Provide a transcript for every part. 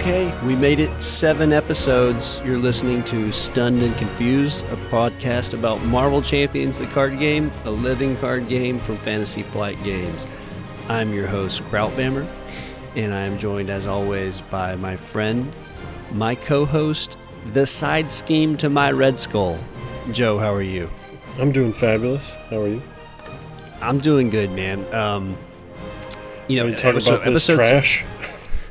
Okay, we made it 7 episodes. You're listening to Stunned and Confused, a podcast about Marvel Champions, the card game, a living card game from Fantasy Flight Games. I'm your host, Krautbammer, and I am joined, as always, by my friend, my co-host, the side scheme to my Red Skull. Joe, how are you? I'm doing fabulous. How are you? I'm doing good, man. We talk about this trash.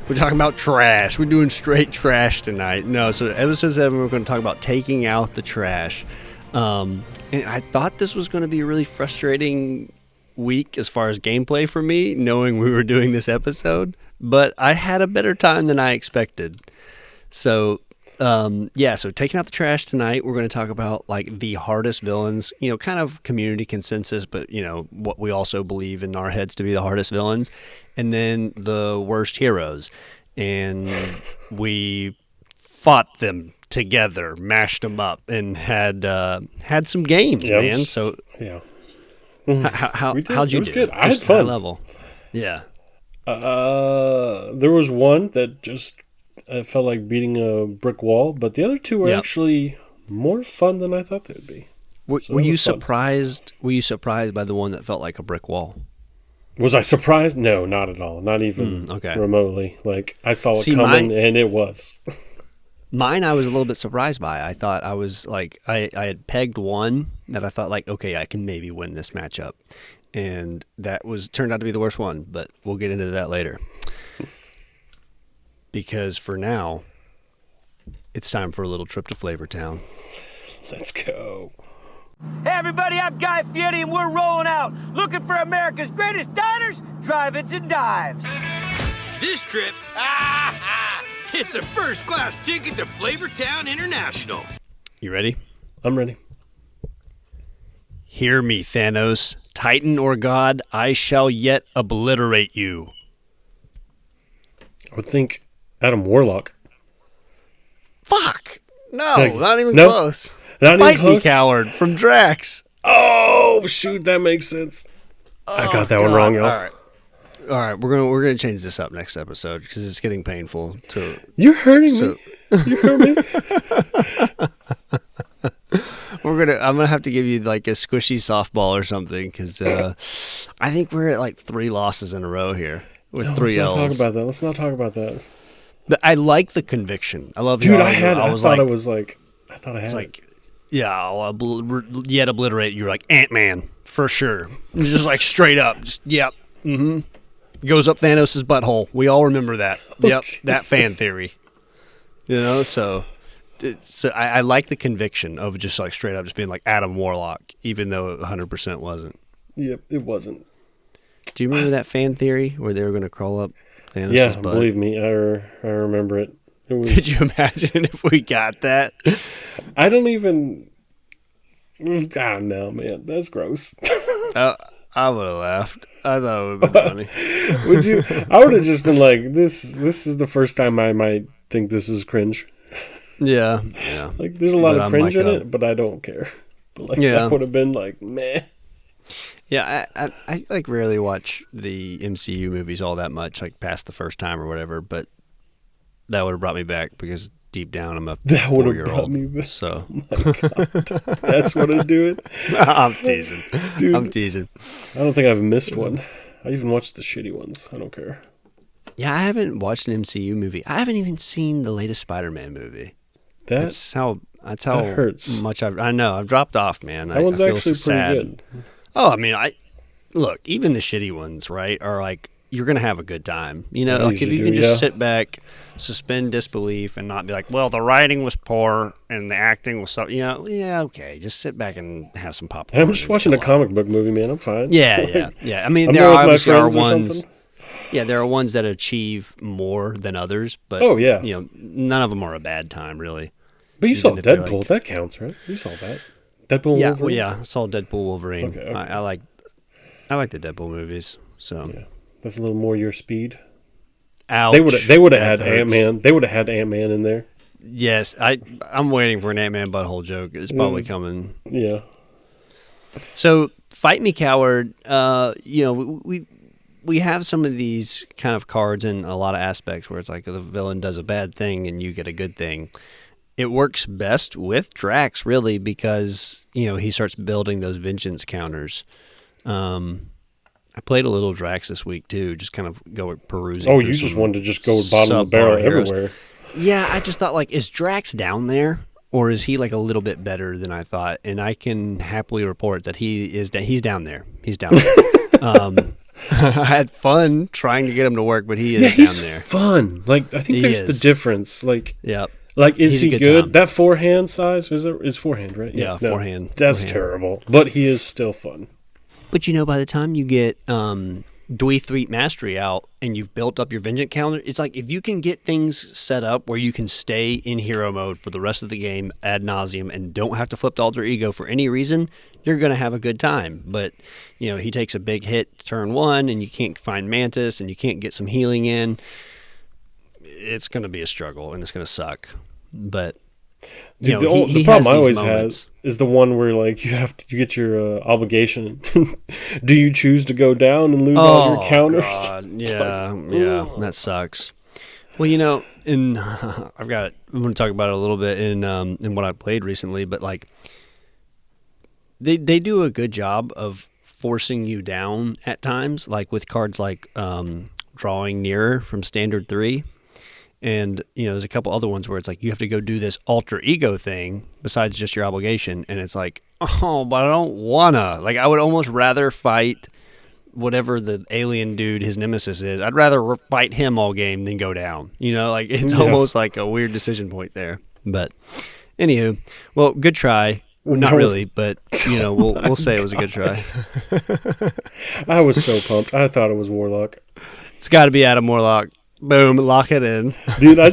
We're talking about trash. We're doing straight trash tonight. No, so episode 7, we're going to talk about taking out the trash. And I thought this was going to be a really frustrating week as far as gameplay for me, knowing we were doing this episode. But I had a better time than I expected. So, so taking out the trash tonight, we're going to talk about like the hardest villains, kind of community consensus, but what we also believe in our heads to be the hardest villains, and then the worst heroes. And we fought them together, mashed them up, and had some games, man. So yeah, how'd you do? Good. I had fun. High level. Yeah. There was one that just I felt like beating a brick wall, but the other two were actually more fun than I thought they would be. Were you surprised? Were you surprised by the one that felt like a brick wall? Was I surprised? No, not at all. Not even remotely. Like I saw it coming, and it was. Mine, I was a little bit surprised by. I thought I was like I had pegged one that I thought like, okay, I can maybe win this matchup, and that turned out to be the worst one. But we'll get into that later. Because for now, it's time for a little trip to Flavor Town. Let's go. Hey everybody, I'm Guy Fieri and we're rolling out looking for America's greatest diners, drive-ins, and dives. This trip, it's a first-class ticket to Flavor Town International. You ready? I'm ready. Hear me, Thanos. Titan or God, I shall yet obliterate you. I would think Adam Warlock. Fuck! No, not even Nope. close. Not Fight even close? me, coward, from Drax. Oh, shoot, that makes sense. I got that one wrong, y'all. All right, we're gonna change this up next episode because it's getting painful to. You're hurting me. You hurt me. I'm gonna have to give you like a squishy softball or something because I think we're at like 3 losses in a row here with 3 L's. Let's not talk about that. But I like the conviction. I love. Dude, I thought it. Like, yeah, I'll yet obliterate you. Like Ant-Man for sure. Just like straight up. Just yep. Mm-hmm. Goes up Thanos' butthole. We all remember that. Yep, that fan theory. So I like the conviction of just like straight up just being like Adam Warlock, even though it 100% wasn't. Yep, it wasn't. Do you remember that fan theory where they were going to crawl up Thanos' butt? Believe me, I remember it. Could you imagine if we got that? I don't know, man. That's gross. I would have laughed. I thought it would have been funny. Would you? I would have just been like, this is the first time I might think this is cringe. Yeah. Like, there's a lot of cringe in it, but I don't care. But that would have been like, meh. Yeah, I like rarely watch the MCU movies all that much, like past the first time or whatever, but that would have brought me back because deep down I'm a 4-year-old. That would have brought me back. So. Oh my God. That's what I do it? I'm teasing. Dude, I'm teasing. I don't think I've missed one. I even watched the shitty ones. I don't care. Yeah, I haven't watched an MCU movie. I haven't even seen the latest Spider-Man movie. That's how hurts. Much I know. I've dropped off, man. That one's I feel actually so pretty sad. good. Oh, I mean, look, even the shitty ones, right, are like, you're going to have a good time. Like if you can just sit back, suspend disbelief, and not be like, well, the writing was poor and the acting was so, okay. Just sit back and have some popcorn. I'm just watching a comic book movie, man. I'm fine. Yeah. I mean, there obviously are ones. Yeah, there are ones that achieve more than others, but none of them are a bad time, really. But you saw Deadpool. That counts, right? You saw that. Deadpool and Wolverine? Yeah, I saw Deadpool Wolverine. Okay. I like the Deadpool movies. So yeah, that's a little more your speed. Ouch. They would have had Ant-Man. They would have had Ant-Man in there. Yes, I'm waiting for an Ant-Man butthole joke. It's probably coming. Yeah. So, Fight Me, Coward. We we have some of these kind of cards in a lot of aspects where it's like the villain does a bad thing and you get a good thing. It works best with Drax, really, because he starts building those vengeance counters. I played a little Drax this week too, just kind of go perusing. Oh, you just wanted to just go bottom of the barrel everywhere. Yeah, I just thought, like, is Drax down there, or is he like a little bit better than I thought? And I can happily report that he's down there. He's down there. I had fun trying to get him to work, but he is down there. Fun. Like, I think that's the difference. Like, yep. Like, is he good? Time. That forehand size is forehand, right? Yeah, forehand. That's terrible, but he is still fun. But by the time you get Dweeth Threat Mastery out and you've built up your Vengeance counter, it's like if you can get things set up where you can stay in hero mode for the rest of the game ad nauseum and don't have to flip to Alter Ego for any reason, you're going to have a good time. But, he takes a big hit turn 1 and you can't find Mantis and you can't get some healing in. It's going to be a struggle and it's going to suck. But... the problem I always have is the one where like you get your obligation. Do you choose to go down and lose all your counters? God. Yeah, that sucks. Well, and I'm going to talk about it a little bit in what I played recently, but like they do a good job of forcing you down at times, like with cards like Drawing Nearer from Standard 3. And, there's a couple other ones where it's like you have to go do this alter ego thing besides just your obligation. And it's like, oh, but I don't want to. Like, I would almost rather fight whatever the alien dude his nemesis is. I'd rather fight him all game than go down. Like it's almost like a weird decision point there. But, anywho, well, good try. Not really, but, we'll say it was a good try. I was so pumped. I thought it was Warlock. It's got to be Adam Warlock. Boom, lock it in. Dude, I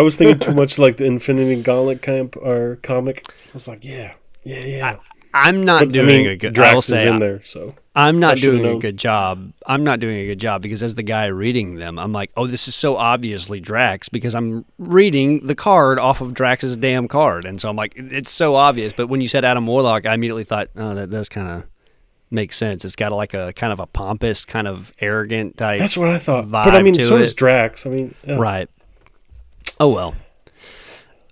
was thinking too much like the Infinity Gauntlet comic. I was like, yeah. I'm not doing a good job. Drax is in there, so I'm not doing a good job. I'm not doing a good job because as the guy reading them, I'm like, oh, this is so obviously Drax because I'm reading the card off of Drax's damn card. And so I'm like, it's so obvious. But when you said Adam Warlock, I immediately thought, oh, that does kind of make sense. It's got like a kind of a pompous, kind of arrogant type. That's what I thought. But I mean, so is Drax. I mean, right. Oh well.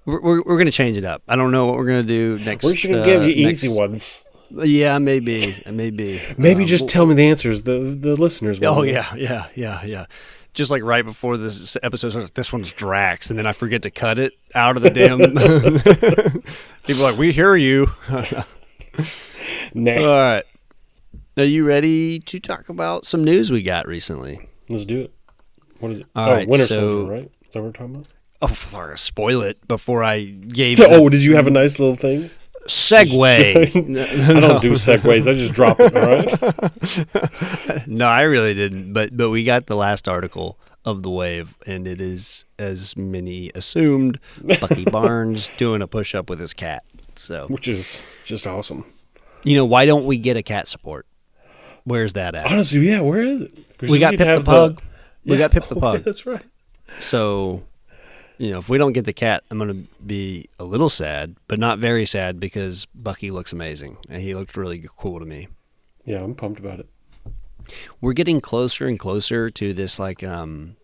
We're going to change it up. I don't know what we're going to do next. We're just going to give you easy ones. Yeah, maybe. Maybe just tell me the answers. The listeners. Oh yeah. Just like right before this episode starts, this one's Drax, and then I forget to cut it out of the damn. People are like, we hear you. Nah. All right. Are you ready to talk about some news we got recently? Let's do it. What is it? All right, Winter Soldier, right? Is that what we're talking about? Oh, sorry, spoil it before I gave. Did you have a nice little thing? Segue. I don't do segues. I just drop it. All right. No, I really didn't. But we got the last article of the wave, and it is, as many assumed, Bucky Barnes doing a push-up with his cat. So, which is just awesome. Why don't we get a cat support? Where's that at? Honestly, yeah, where is it? We got Pip the Pug. We got Pip the Pug. That's right. So, if we don't get the cat, I'm going to be a little sad, but not very sad because Bucky looks amazing. And he looked really cool to me. Yeah, I'm pumped about it. We're getting closer and closer to this, like, I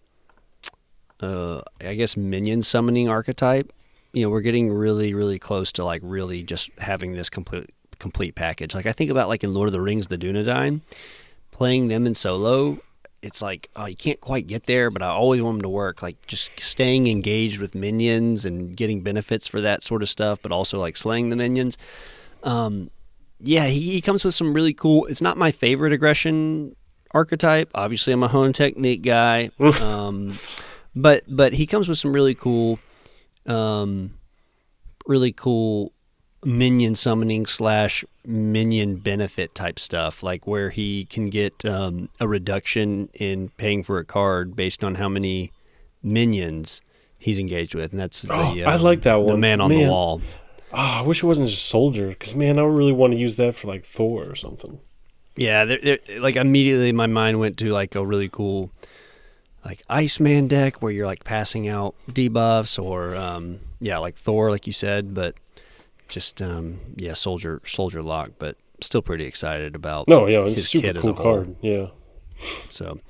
guess, minion summoning archetype. We're getting really, really close to, like, really just having this complete package. Like I think about like in Lord of the Rings, the Dunedain, playing them in solo, it's like, oh, you can't quite get there, but I always want them to work. Like just staying engaged with minions and getting benefits for that sort of stuff, but also like slaying the minions. He comes with some really cool, it's not my favorite aggression archetype. Obviously I'm a Hone Technique guy. But he comes with some really cool minion summoning / minion benefit type stuff, like where he can get a reduction in paying for a card based on how many minions he's engaged with, and that's I like that one. The man on the wall. Oh, I wish it wasn't just Soldier, because man, I really want to use that for like Thor or something. Yeah, like immediately my mind went to like a really cool like Iceman deck where you're like passing out debuffs, or like Thor, like you said, but just Soldier Lock, but still pretty excited about. No, yeah, it's his super kit cool as a whole. card. Yeah, So,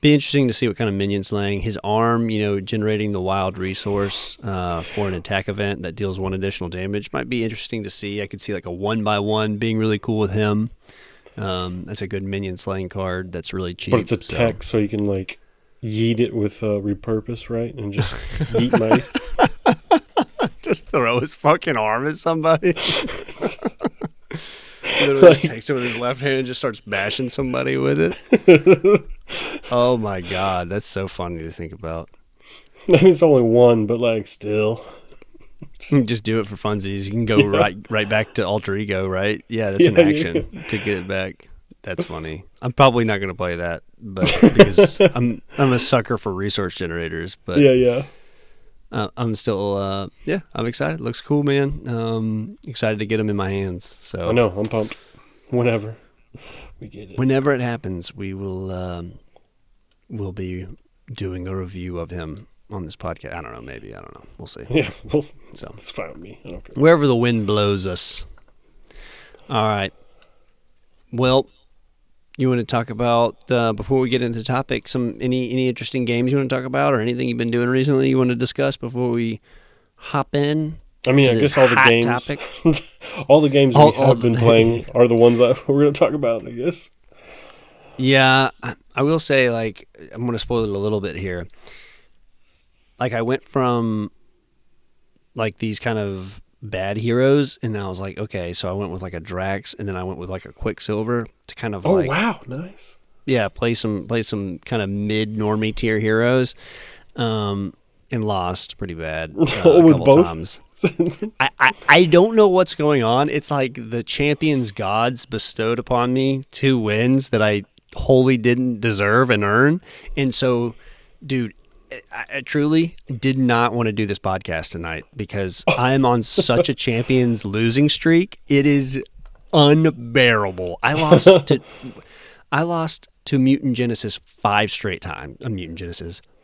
be interesting to see what kind of minion slaying. His arm, generating the wild resource for an attack event that deals 1 additional damage might be interesting to see. I could see like a 1x1 being really cool with him. That's a good minion slaying card. That's really cheap. But it's a tech, so you can like yeet it with repurpose, right? And just yeet my... Just throw his fucking arm at somebody. Literally just takes it with his left hand and just starts bashing somebody with it. Oh my god, that's so funny to think about. I mean, it's only 1, but like still. You can just do it for funsies. You can go right back to alter ego, right? Yeah, that's an action to get it back. That's funny. I'm probably not going to play that, but because I'm a sucker for resource generators. But yeah. I'm still I'm excited. Looks cool, man. Excited to get them in my hands. So I know I'm pumped. Whenever we get it, whenever it happens, we will we'll be doing a review of him on this podcast. I don't know. Maybe I don't know. We'll see. Yeah, so it's fine with me. I don't care. Wherever the wind blows us. All right. Well, you want to talk about before we get into the topic, any interesting games you want to talk about, or anything you've been doing recently you want to discuss before we hop in? I mean, I guess all the games, all the games we have been playing are the ones that we're going to talk about, I guess. Yeah, I will say, like, I'm going to spoil it a little bit here. Like, I went from like these kind of bad heroes, and I was like, okay, so I went with like a Drax, and then I went with like a Quicksilver to kind of wow, nice. Yeah, play some kind of mid normie tier heroes, and lost pretty bad a couple times. I don't know what's going on. It's like the champions gods bestowed upon me 2 wins that I wholly didn't deserve and earn, and so, dude, I truly did not want to do this podcast tonight because I'm on such a champions losing streak. It is unbearable. I lost to Mutant Genesis 5 straight times.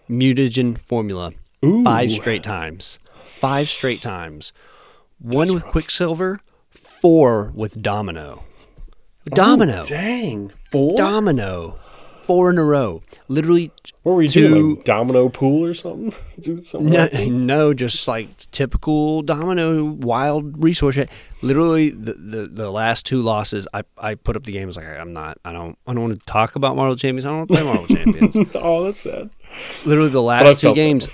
Mutagen Formula. Ooh. 5 straight times. 5 straight times. 1 That's with rough. Quicksilver, 4 with Domino. Oh, dang. 4? Domino. 4 in a row. Literally. What were you doing? Like domino pool or something? No, just like typical domino wild resource. Literally, the last 2 losses, I put up the game. I was like, I don't want to talk about Marvel Champions. I don't want to play Marvel Champions. Oh, that's sad. Literally, the last 2 games,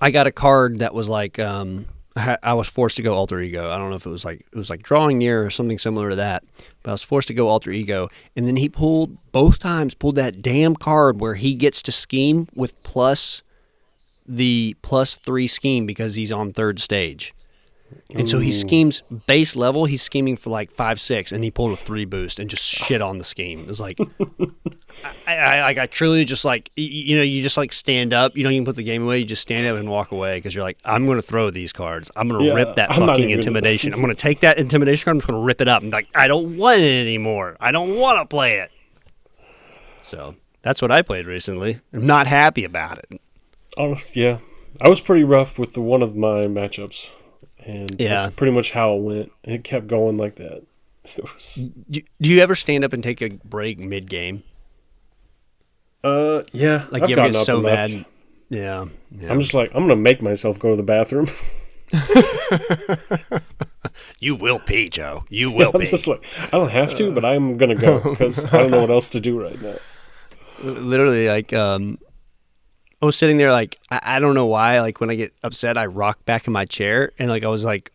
I got a card that was like, I was forced to go alter ego. I don't know if it was like drawing near or something similar to that, but I was forced to go alter ego. And then he pulled that damn card where he gets to scheme with the +3 scheme because he's on 3rd stage. And so he schemes base level. He's scheming for like 5-6, and he pulled a 3 boost and just shit on the scheme. It was like, I truly just like, you just like stand up. You don't even put the game away. You just stand up and walk away because you're like, I'm going to throw these cards. I'm going to rip that fucking intimidation. I'm going to take that intimidation card. I'm just going to rip it up. I'm like, I don't want it anymore. I don't want to play it. So that's what I played recently. I'm not happy about it. Honestly, yeah. I was pretty rough with one of my matchups. And that's pretty much how it went. It kept going like that. Do you ever stand up and take a break mid-game? Yeah. Like, you ever get so mad? Yeah. I'm just like, I'm going to make myself go to the bathroom. You will pee, Joe. You will pee. I'm just like, I don't have to, but I'm going to go because I don't know what else to do right now. Literally, like, I was sitting there like, I don't know why, like when I get upset, I rock back in my chair, and like I was like,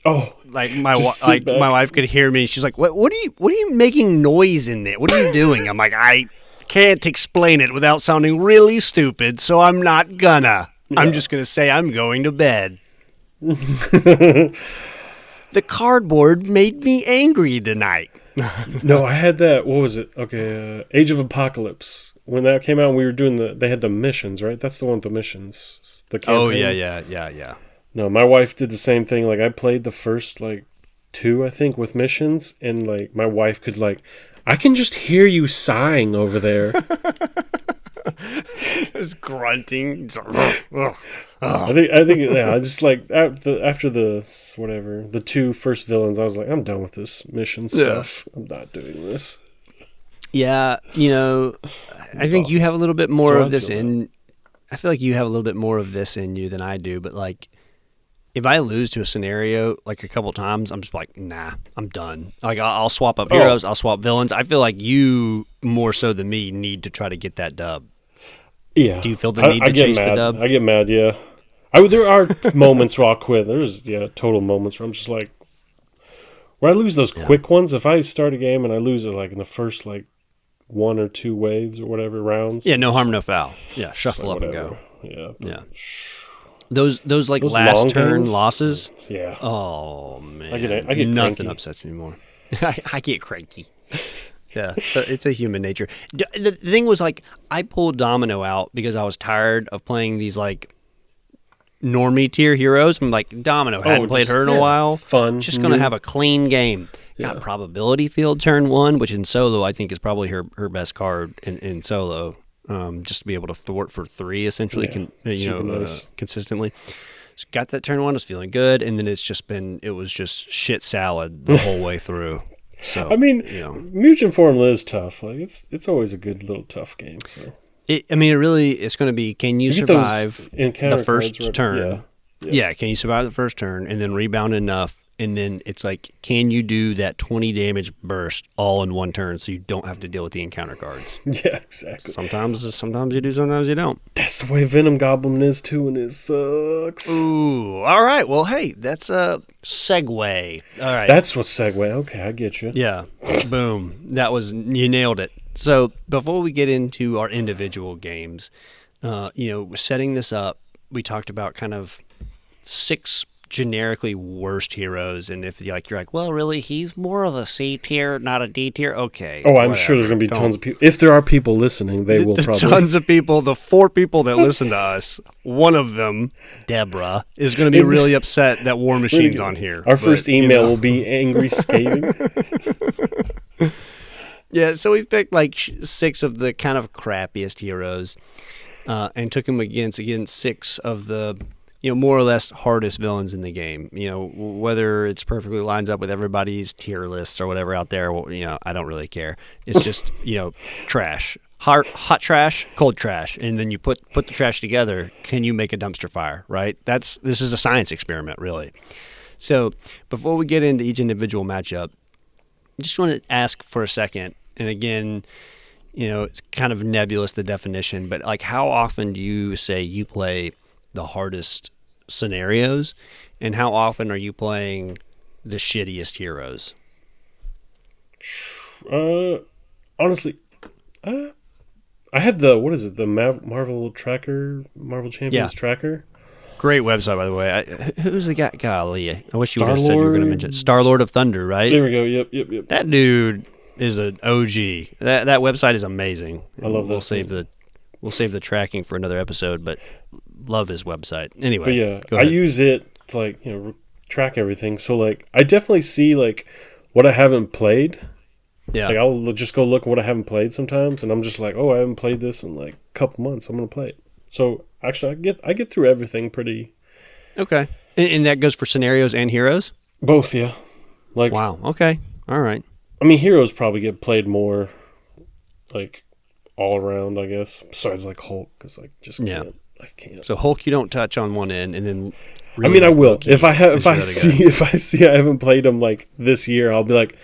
oh, like my wife could hear me. She's like, what are you making noise in there? What are you doing? I'm like, I can't explain it without sounding really stupid, so I'm not gonna. Yeah. I'm just gonna say I'm going to bed. The cardboard made me angry tonight. No, I had that. What was it? Okay, Age of Apocalypse. When that came out, we were doing they had the missions, right? That's the one with the missions. The campaign. Oh, yeah. No, my wife did the same thing. Like, I played the first, 2, I think, with missions, and, my wife could, I can just hear you sighing over there. Just grunting. I think, yeah, I just, after the 2 first villains, I was like, I'm done with this mission stuff. I'm not doing this. Yeah, I think you have a little bit more So of I this feel in. I feel like you have a little bit more of this in you than I do. But like, if I lose to a scenario like a couple times, I'm just like, nah, I'm done. Like, I'll swap up heroes, I'll swap villains. I feel like you more so than me need to try to get that dub. Yeah. Do you feel the need I to get chase mad. the dub? I get mad, yeah. There are moments where I'll quit. There's, total moments where I'm just like, where I lose those quick ones. If I start a game and I lose it like in the first like 1 or 2 waves or whatever rounds. Yeah, no harm, no foul. Yeah, Just shuffle like up and whatever. go. Yeah. Yeah. Those like Those last long turn games? losses. Yeah. Oh man, I get nothing cranky. upsets me more. I get cranky. Yeah, so it's a human nature. The thing was like I pulled Domino out because I was tired of playing these like normie tier heroes. I'm like Domino hadn't played just, her in a while. fun, Just gonna new. have a clean game. Yeah. Got probability field turn 1, which in solo I think is probably her best card in solo. Just to be able to thwart for 3 essentially, Yeah, super nice. consistently. So got that turn 1, was feeling good, and then it was just shit salad the whole way through. So I mean, Mugen Formula is tough. Like it's always a good little tough game. So it's going to be, can you get those survive encounter the first cards right- turn? Yeah, can you survive the first turn and then rebound enough? And then it's like, can you do that 20 damage burst all in one turn so you don't have to deal with the encounter cards? Yeah, exactly. Sometimes you do, sometimes you don't. That's the way Venom Goblin is too, and it sucks. Ooh, all right. Well, hey, that's a segue. All right. That's what segue. Okay, I get you. Yeah. Boom. You nailed it. So before we get into our individual games, setting this up, we talked about kind of 6 generically worst heroes, and if you're like, well, really, he's more of a C tier, not a D tier. Okay. Oh, I'm sure there's gonna be tons of people. If there are people listening, they will probably. Tons of people. The 4 people that listen to us, one of them, Deborah, is going to be really upset that War Machine's on here. Our first email will be angry scathing. Yeah, so we picked like 6 of the kind of crappiest heroes, and took them against 6 of the more or less hardest villains in the game. Whether it's perfectly lines up with everybody's tier lists or whatever out there, I don't really care. It's just trash, hot trash, cold trash, and then you put the trash together. Can you make a dumpster fire? Right? This is a science experiment, really. So before we get into each individual matchup, I just want to ask for a second. And again, it's kind of nebulous, the definition, but like, how often do you say you play the hardest scenarios, and how often are you playing the shittiest heroes? Honestly, I had the Marvel Champions tracker. Great website, by the way. Who's the guy? Golly, I wish you would have said you were going to mention Star-Lord of Thunder, right? There we go. Yep. That dude is an OG. That website is amazing. I love that. We'll save the tracking for another episode, but love his website. Anyway, but yeah, go ahead. I use it to like track everything. So like, I definitely see like what I haven't played. Yeah, like I'll just go look at what I haven't played sometimes, and I'm just like, oh, I haven't played this in like a couple months. I'm gonna play it. So actually, I get through everything pretty. Okay, and that goes for scenarios and heroes. Both, yeah. Like wow. Okay. All right. I mean, heroes probably get played more, like all around, I guess. Besides like Hulk, because like just can't. I can't. So Hulk, you don't touch on one end, and then. Really, I mean, I will if I see I haven't played him like this year. I'll be like,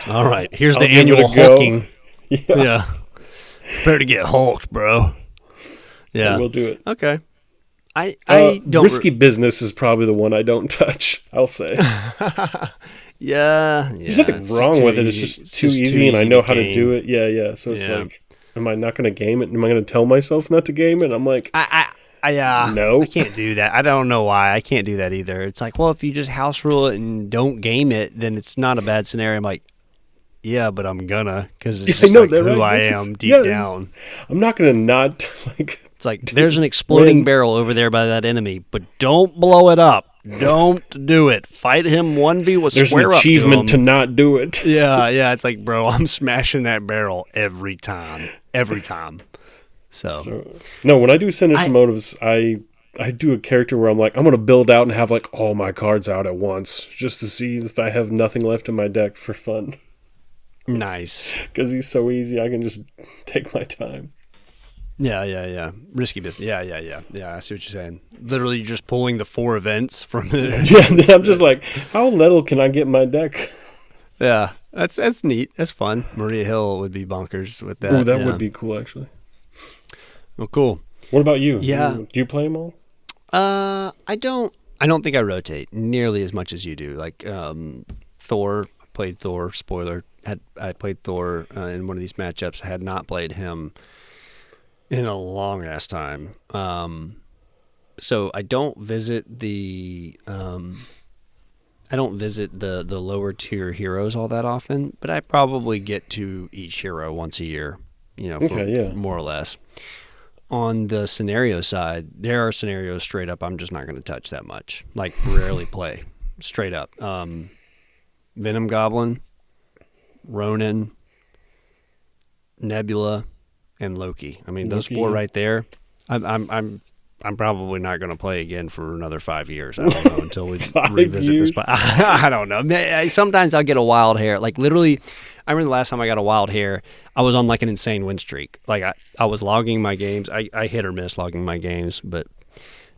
all right, here's the I'll give annual it a go. hulking. Yeah. Better to get hulked, bro. Yeah, we'll do it. Okay. I don't. Risky Business is probably the one I don't touch. I'll say. Yeah. There's nothing wrong with it. It's just too easy, and I know how to do it. Yeah. So it's like, am I not going to game it? Am I going to tell myself not to game it? I'm like, no, I can't do that. I don't know why I can't do that either. It's like, well, if you just house rule it and don't game it, then it's not a bad scenario. I'm like, yeah, but I'm gonna, because it's just like who I am deep down. I'm not gonna not like. It's like there's an exploding barrel over there by that enemy, but don't blow it up. Don't do it. Fight him 1v1. There's an achievement to not do it. Yeah. It's like, bro, I'm smashing that barrel every time. So no, when I do Sinister Motives, I do a character where I'm like, I'm gonna build out and have like all my cards out at once, just to see if I have nothing left in my deck for fun. Nice. Because he's so easy, I can just take my time. Yeah. Risky business. Yeah. I see what you're saying. Literally just pulling the 4 events from it. Yeah, I'm just like, how little can I get in my deck? Yeah, that's neat. That's fun. Maria Hill would be bonkers with that. Oh, that would be cool, actually. Well, cool. What about you? Yeah. Do you play them all? I don't think I rotate nearly as much as you do. Like Thor, played Thor. Spoiler: I played Thor in one of these matchups. I had not played him in a long ass time. So I don't visit the lower tier heroes all that often, but I probably get to each hero once a year. More or less. On the scenario side, there are scenarios straight up I'm just not going to touch that much. Like, rarely play. Straight up. Venom Goblin, Ronin, Nebula, and Loki. I mean, those 4 right there, I'm probably not going to play again for another 5 years. I don't know, until we revisit this. I don't know. Sometimes I'll get a wild hair. Like, literally, I remember the last time I got a wild hair, I was on like an insane win streak. Like, I was logging my games. I hit or miss logging my games, but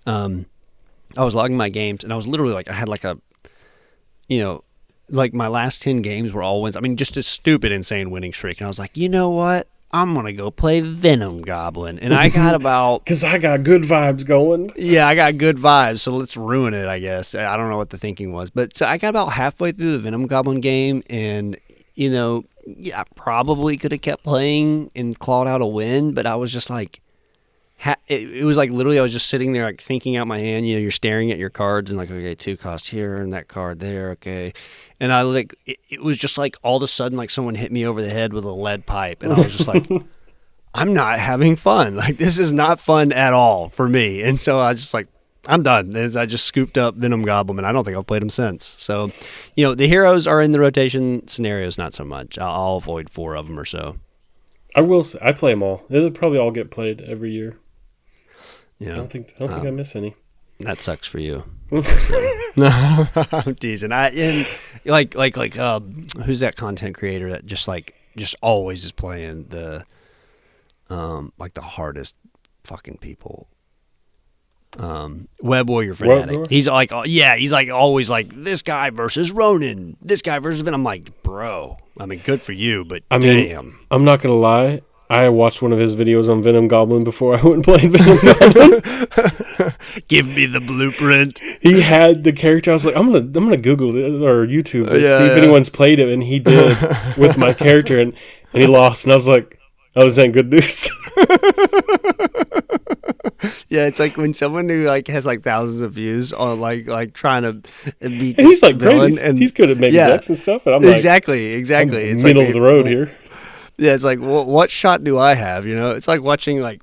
I was logging my games, and I was literally like, I had like like my last 10 games were all wins. I mean, just a stupid, insane winning streak. And I was like, you know what? I'm going to go play Venom Goblin. And I got about... Because I got good vibes going. Yeah, I got good vibes, so let's ruin it, I guess. I don't know what the thinking was. But so I got about halfway through the Venom Goblin game, and, I probably could have kept playing and clawed out a win, but I was just like... It was like literally I was just sitting there like thinking out my hand. You're staring at your cards and like, okay, 2 cost here and that card there, okay. And I like it was just like all of a sudden like someone hit me over the head with a lead pipe, and I was just like, I'm not having fun. Like, this is not fun at all for me. And so I just like, I'm done. And I just scooped up Venom Goblin, and I don't think I've played him since. So, the heroes are in the rotation scenarios, not so much. I'll avoid 4 of them or so. I will say, I play them all. They'll probably all get played every year. Yeah, I don't think I miss any. That sucks for you. No, I'm teasing. Who's that content creator that just always is playing the the hardest fucking people? Web Warrior Fanatic. He's like, he's like always like, this guy versus Ronin, this guy versus Venom. I'm like, bro, I mean, good for you, but damn. I'm not gonna lie. I watched one of his videos on Venom Goblin before I went and played Venom Goblin. Give me the blueprint. He had the character. I was like, I'm gonna Google it or YouTube it, see if anyone's played it, and he did with my character, and he lost. And I was like, oh, this ain't good news. Yeah, it's like when someone who like has like thousands of views on like trying to beat. And he's like villain, great. He's good at making decks and stuff. And I'm like, exactly. I'm It's middle like, of the road here. Yeah, it's like, what shot do I have? It's like watching like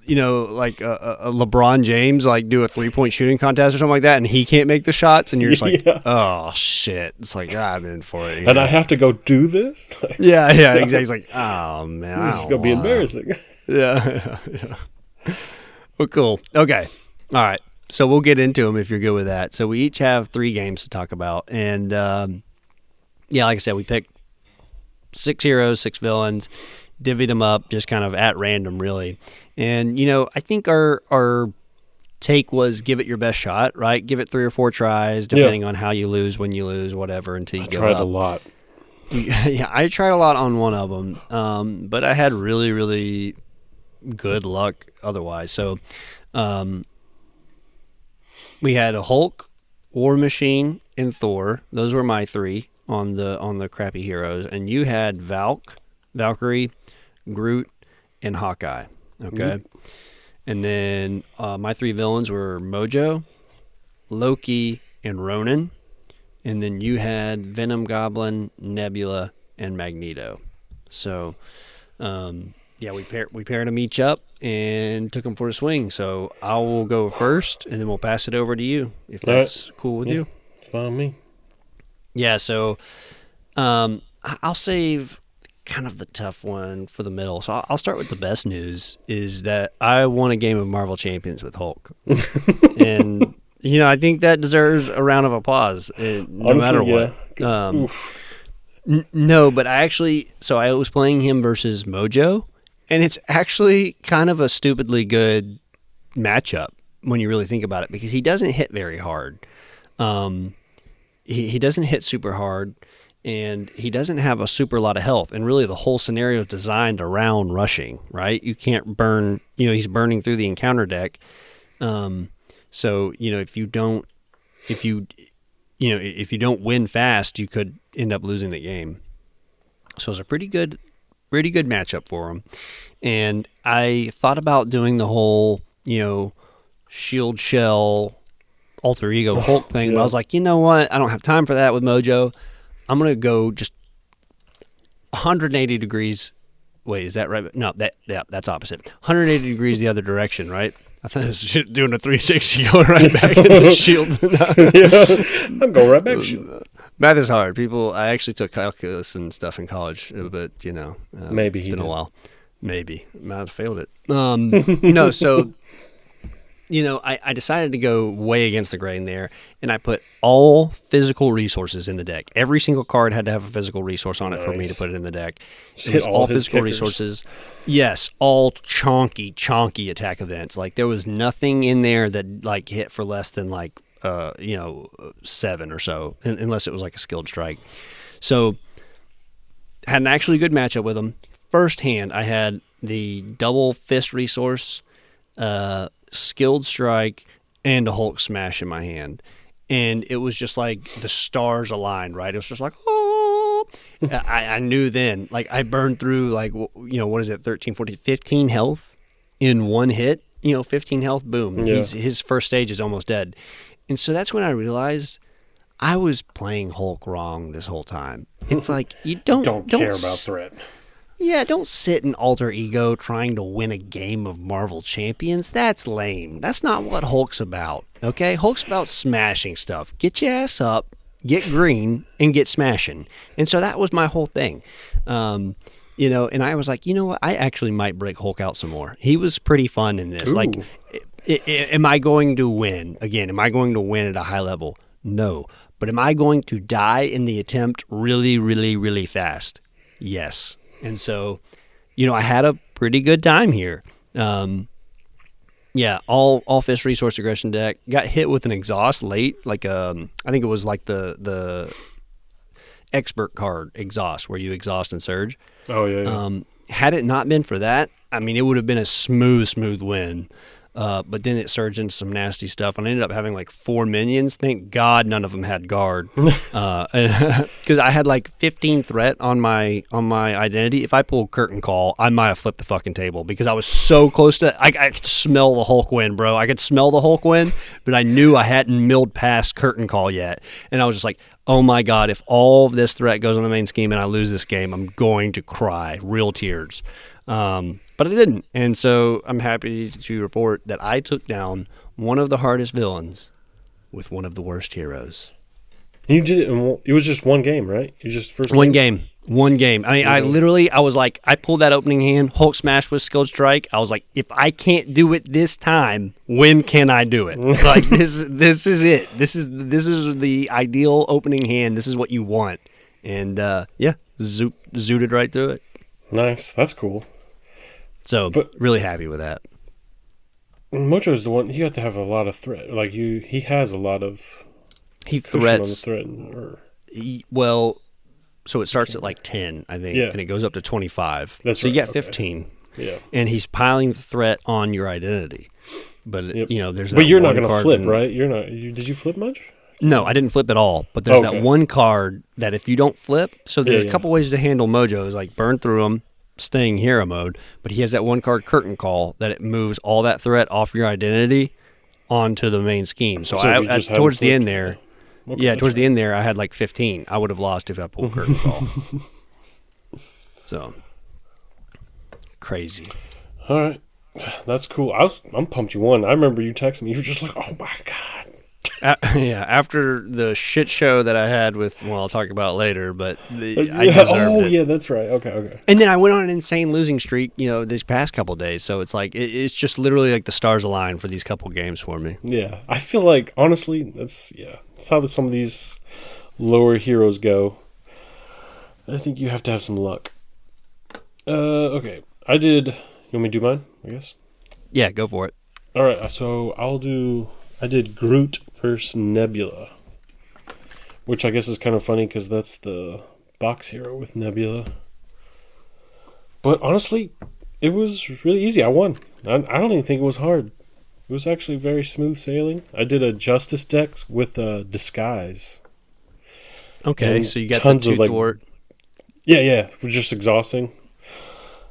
a LeBron James like do a 3-point shooting contest or something like that, and he can't make the shots, and you're just like, oh shit! It's like, I'm in for it here. And I have to go do this. Yeah, exactly. It's like, oh man, this is gonna be embarrassing. Yeah. Well, cool. Okay, all right. So we'll get into them if you're good with that. So we each have 3 games to talk about, and like I said, we picked 6 heroes, 6 villains, divvied them up just kind of at random, really. And, I think our take was give it your best shot, right? Give it 3 or 4 tries, depending on how you lose, when you lose, whatever, until you go up. I tried a lot. Yeah, I tried a lot on one of them, but I had really, really good luck otherwise. So we had a Hulk, War Machine, and Thor. Those were my 3. On the crappy heroes, and you had Valkyrie, Groot, and Hawkeye. Okay, and then my 3 villains were Mojo, Loki, and Ronin, and then you had Venom Goblin, Nebula, and Magneto. So, we paired them each up and took them for a swing. So I will go first, and then we'll pass it over to you if that's cool with you. It's fine with me. Yeah, so I'll save kind of the tough one for the middle. So I'll start with the best news, is that I won a game of Marvel Champions with Hulk. And, I think that deserves a round of applause, no matter what. No, but I was playing him versus Mojo, and it's actually kind of a stupidly good matchup when you really think about it, because he doesn't hit very hard. He doesn't hit super hard, and he doesn't have a super lot of health. And really, the whole scenario is designed around rushing, right? You can't burn. He's burning through the encounter deck. So if you don't win fast, you could end up losing the game. So it's a pretty good matchup for him. And I thought about doing the whole, shield shell, alter ego Hulk thing, but I was like, you know what? I don't have time for that with Mojo. I'm going to go just 180 degrees. Wait, is that right? No, that's opposite. 180 degrees the other direction, right? I thought I was doing a 360 going right back into the shield. I'm going right back to shield. Math is hard. I actually took calculus and stuff in college, but maybe it's been a while. Maybe might have failed it. No, so I decided to go way against the grain there, and I put all physical resources in the deck. Every single card had to have a physical resource on it for me to put it in the deck. It was all physical resources. Yes, all chonky attack events. Like there was nothing in there that like hit for less than 7 or so, unless it was like a skilled strike. So had an actually good matchup with him. First hand, I had the double fist resource, skilled strike, and a Hulk smash in my hand. And it was just like the stars aligned, right? It was just like, oh. I knew then, like I burned through like, what is it, 13, 14, 15 health in one hit. 15 health, boom. Yeah. His first stage is almost dead. And so that's when I realized I was playing Hulk wrong this whole time. It's like, you don't care about threat. Yeah, don't sit in alter ego trying to win a game of Marvel Champions. That's lame. That's not what Hulk's about, okay? Hulk's about smashing stuff. Get your ass up, get green, and get smashing. And so that was my whole thing. And I was like, you know what? I actually might break Hulk out some more. He was pretty fun in this. Ooh. Like, am I going to win? Again, am I going to win at a high level? No. But am I going to die in the attempt really, really, really fast? Yes. And so, I had a pretty good time here. All fist resource aggression deck. Got hit with an exhaust late, like I think it was like the expert card exhaust, where you exhaust and surge. Oh yeah. Had it not been for that, I mean, it would have been a smooth win. But then it surged into some nasty stuff, and I ended up having like 4 minions. Thank God none of them had guard, because I had like 15 threat on my identity. If I pulled curtain call, I might have flipped the fucking table, because I was so close to. I could smell the Hulk win, bro. I could smell the Hulk win, but I knew I hadn't milled past curtain call yet, and I was just like, oh my God, if all of this threat goes on the main scheme and I lose this game, I'm going to cry, real tears. But I didn't, and so I'm happy to report that I took down one of the hardest villains with one of the worst heroes. You did it. It was just one game, right? It was just first game. One game. I mean, I was like, I pulled that opening hand, Hulk smash with skilled strike. I was like, if I can't do it this time, when can I do it? Like this is it. This is the ideal opening hand. This is what you want, and zooted right through it. Nice. That's cool. So, really happy with that. Mojo's the one. You have to have a lot of threat. Like he has a lot of. He threats. On the so it starts at like 10, I think, and it goes up to 25. That's so right. You get 15. Yeah. And he's piling the threat on your identity. But there's. But you're not going to flip, right? You're not. Did you flip much? No, I didn't flip at all. But there's that one card that if you don't flip, so there's a couple ways to handle Mojo. Is like burn through them, staying hero mode, but he has that one card curtain call that it moves all that threat off your identity onto the main scheme. So I towards the end there, towards the end there, I had like 15. I would have lost if I pulled curtain call. So crazy. All right, that's cool. I'm pumped you won. I remember you texting me. You were just like, oh my God. After the shit show that I had with, I'll talk about it later, but I deserved it. Yeah, that's right. Okay. And then I went on an insane losing streak, these past couple of days. So it's like, it's just literally like the stars align for these couple games for me. Yeah, I feel like, honestly, that's how some of these lower heroes go. I think you have to have some luck. Okay. I did... You want me to do mine, I guess? Yeah, go for it. All right, so I did Groot versus Nebula, which I guess is kind of funny because that's the box hero with Nebula. But honestly, it was really easy. I won. I don't even think it was hard. It was actually very smooth sailing. I did a Justice deck with Disguise. Okay, And so you got tons the of, two like, thwart. Yeah, it was just exhausting.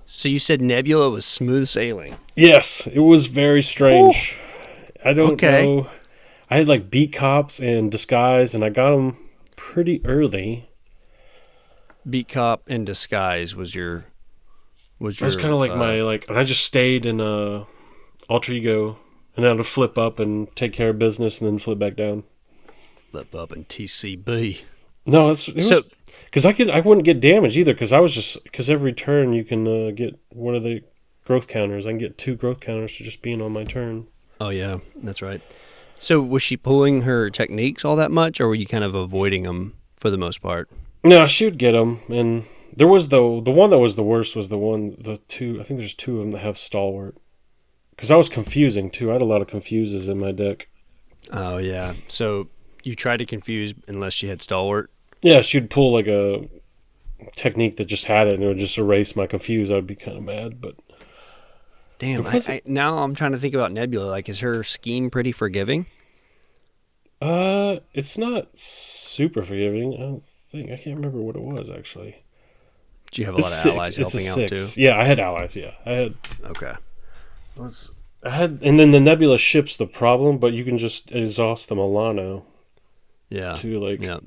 So you said Nebula was smooth sailing. Yes, it was very strange. I don't Okay. know. I had like Beat Cops and Disguise, and I got them pretty early. Beat Cop and Disguise was your. That was kind of like my and I just stayed in Alter Ego, and then I'd flip up and take care of business, and then flip back down. flip up in TCB. No, it was because I wouldn't get damage either because every turn you can get one of the growth counters. I can get 2 growth counters for just being on my turn. Oh yeah, that's right. So was she pulling her techniques all that much, or were you kind of avoiding them for the most part? No, she would get them, and there was the one that was the worst was the 2. I think there's 2 of them that have Stalwart. Because I was confusing too. I had a lot of confuses in my deck. Oh yeah. So you tried to confuse unless she had Stalwart. Yeah, she'd pull like a technique that just had it, and it would just erase my confuse. I'd be kind of mad, but Damn. Now I'm trying to think about Nebula. Like, is her scheme pretty forgiving? it's not super forgiving. I don't think. I can't remember what it was actually. Do you have a lot of allies helping out too? Yeah, I had allies. Yeah, I had. Okay. And then the Nebula ship's the problem, but you can just exhaust the Milano Yeah. to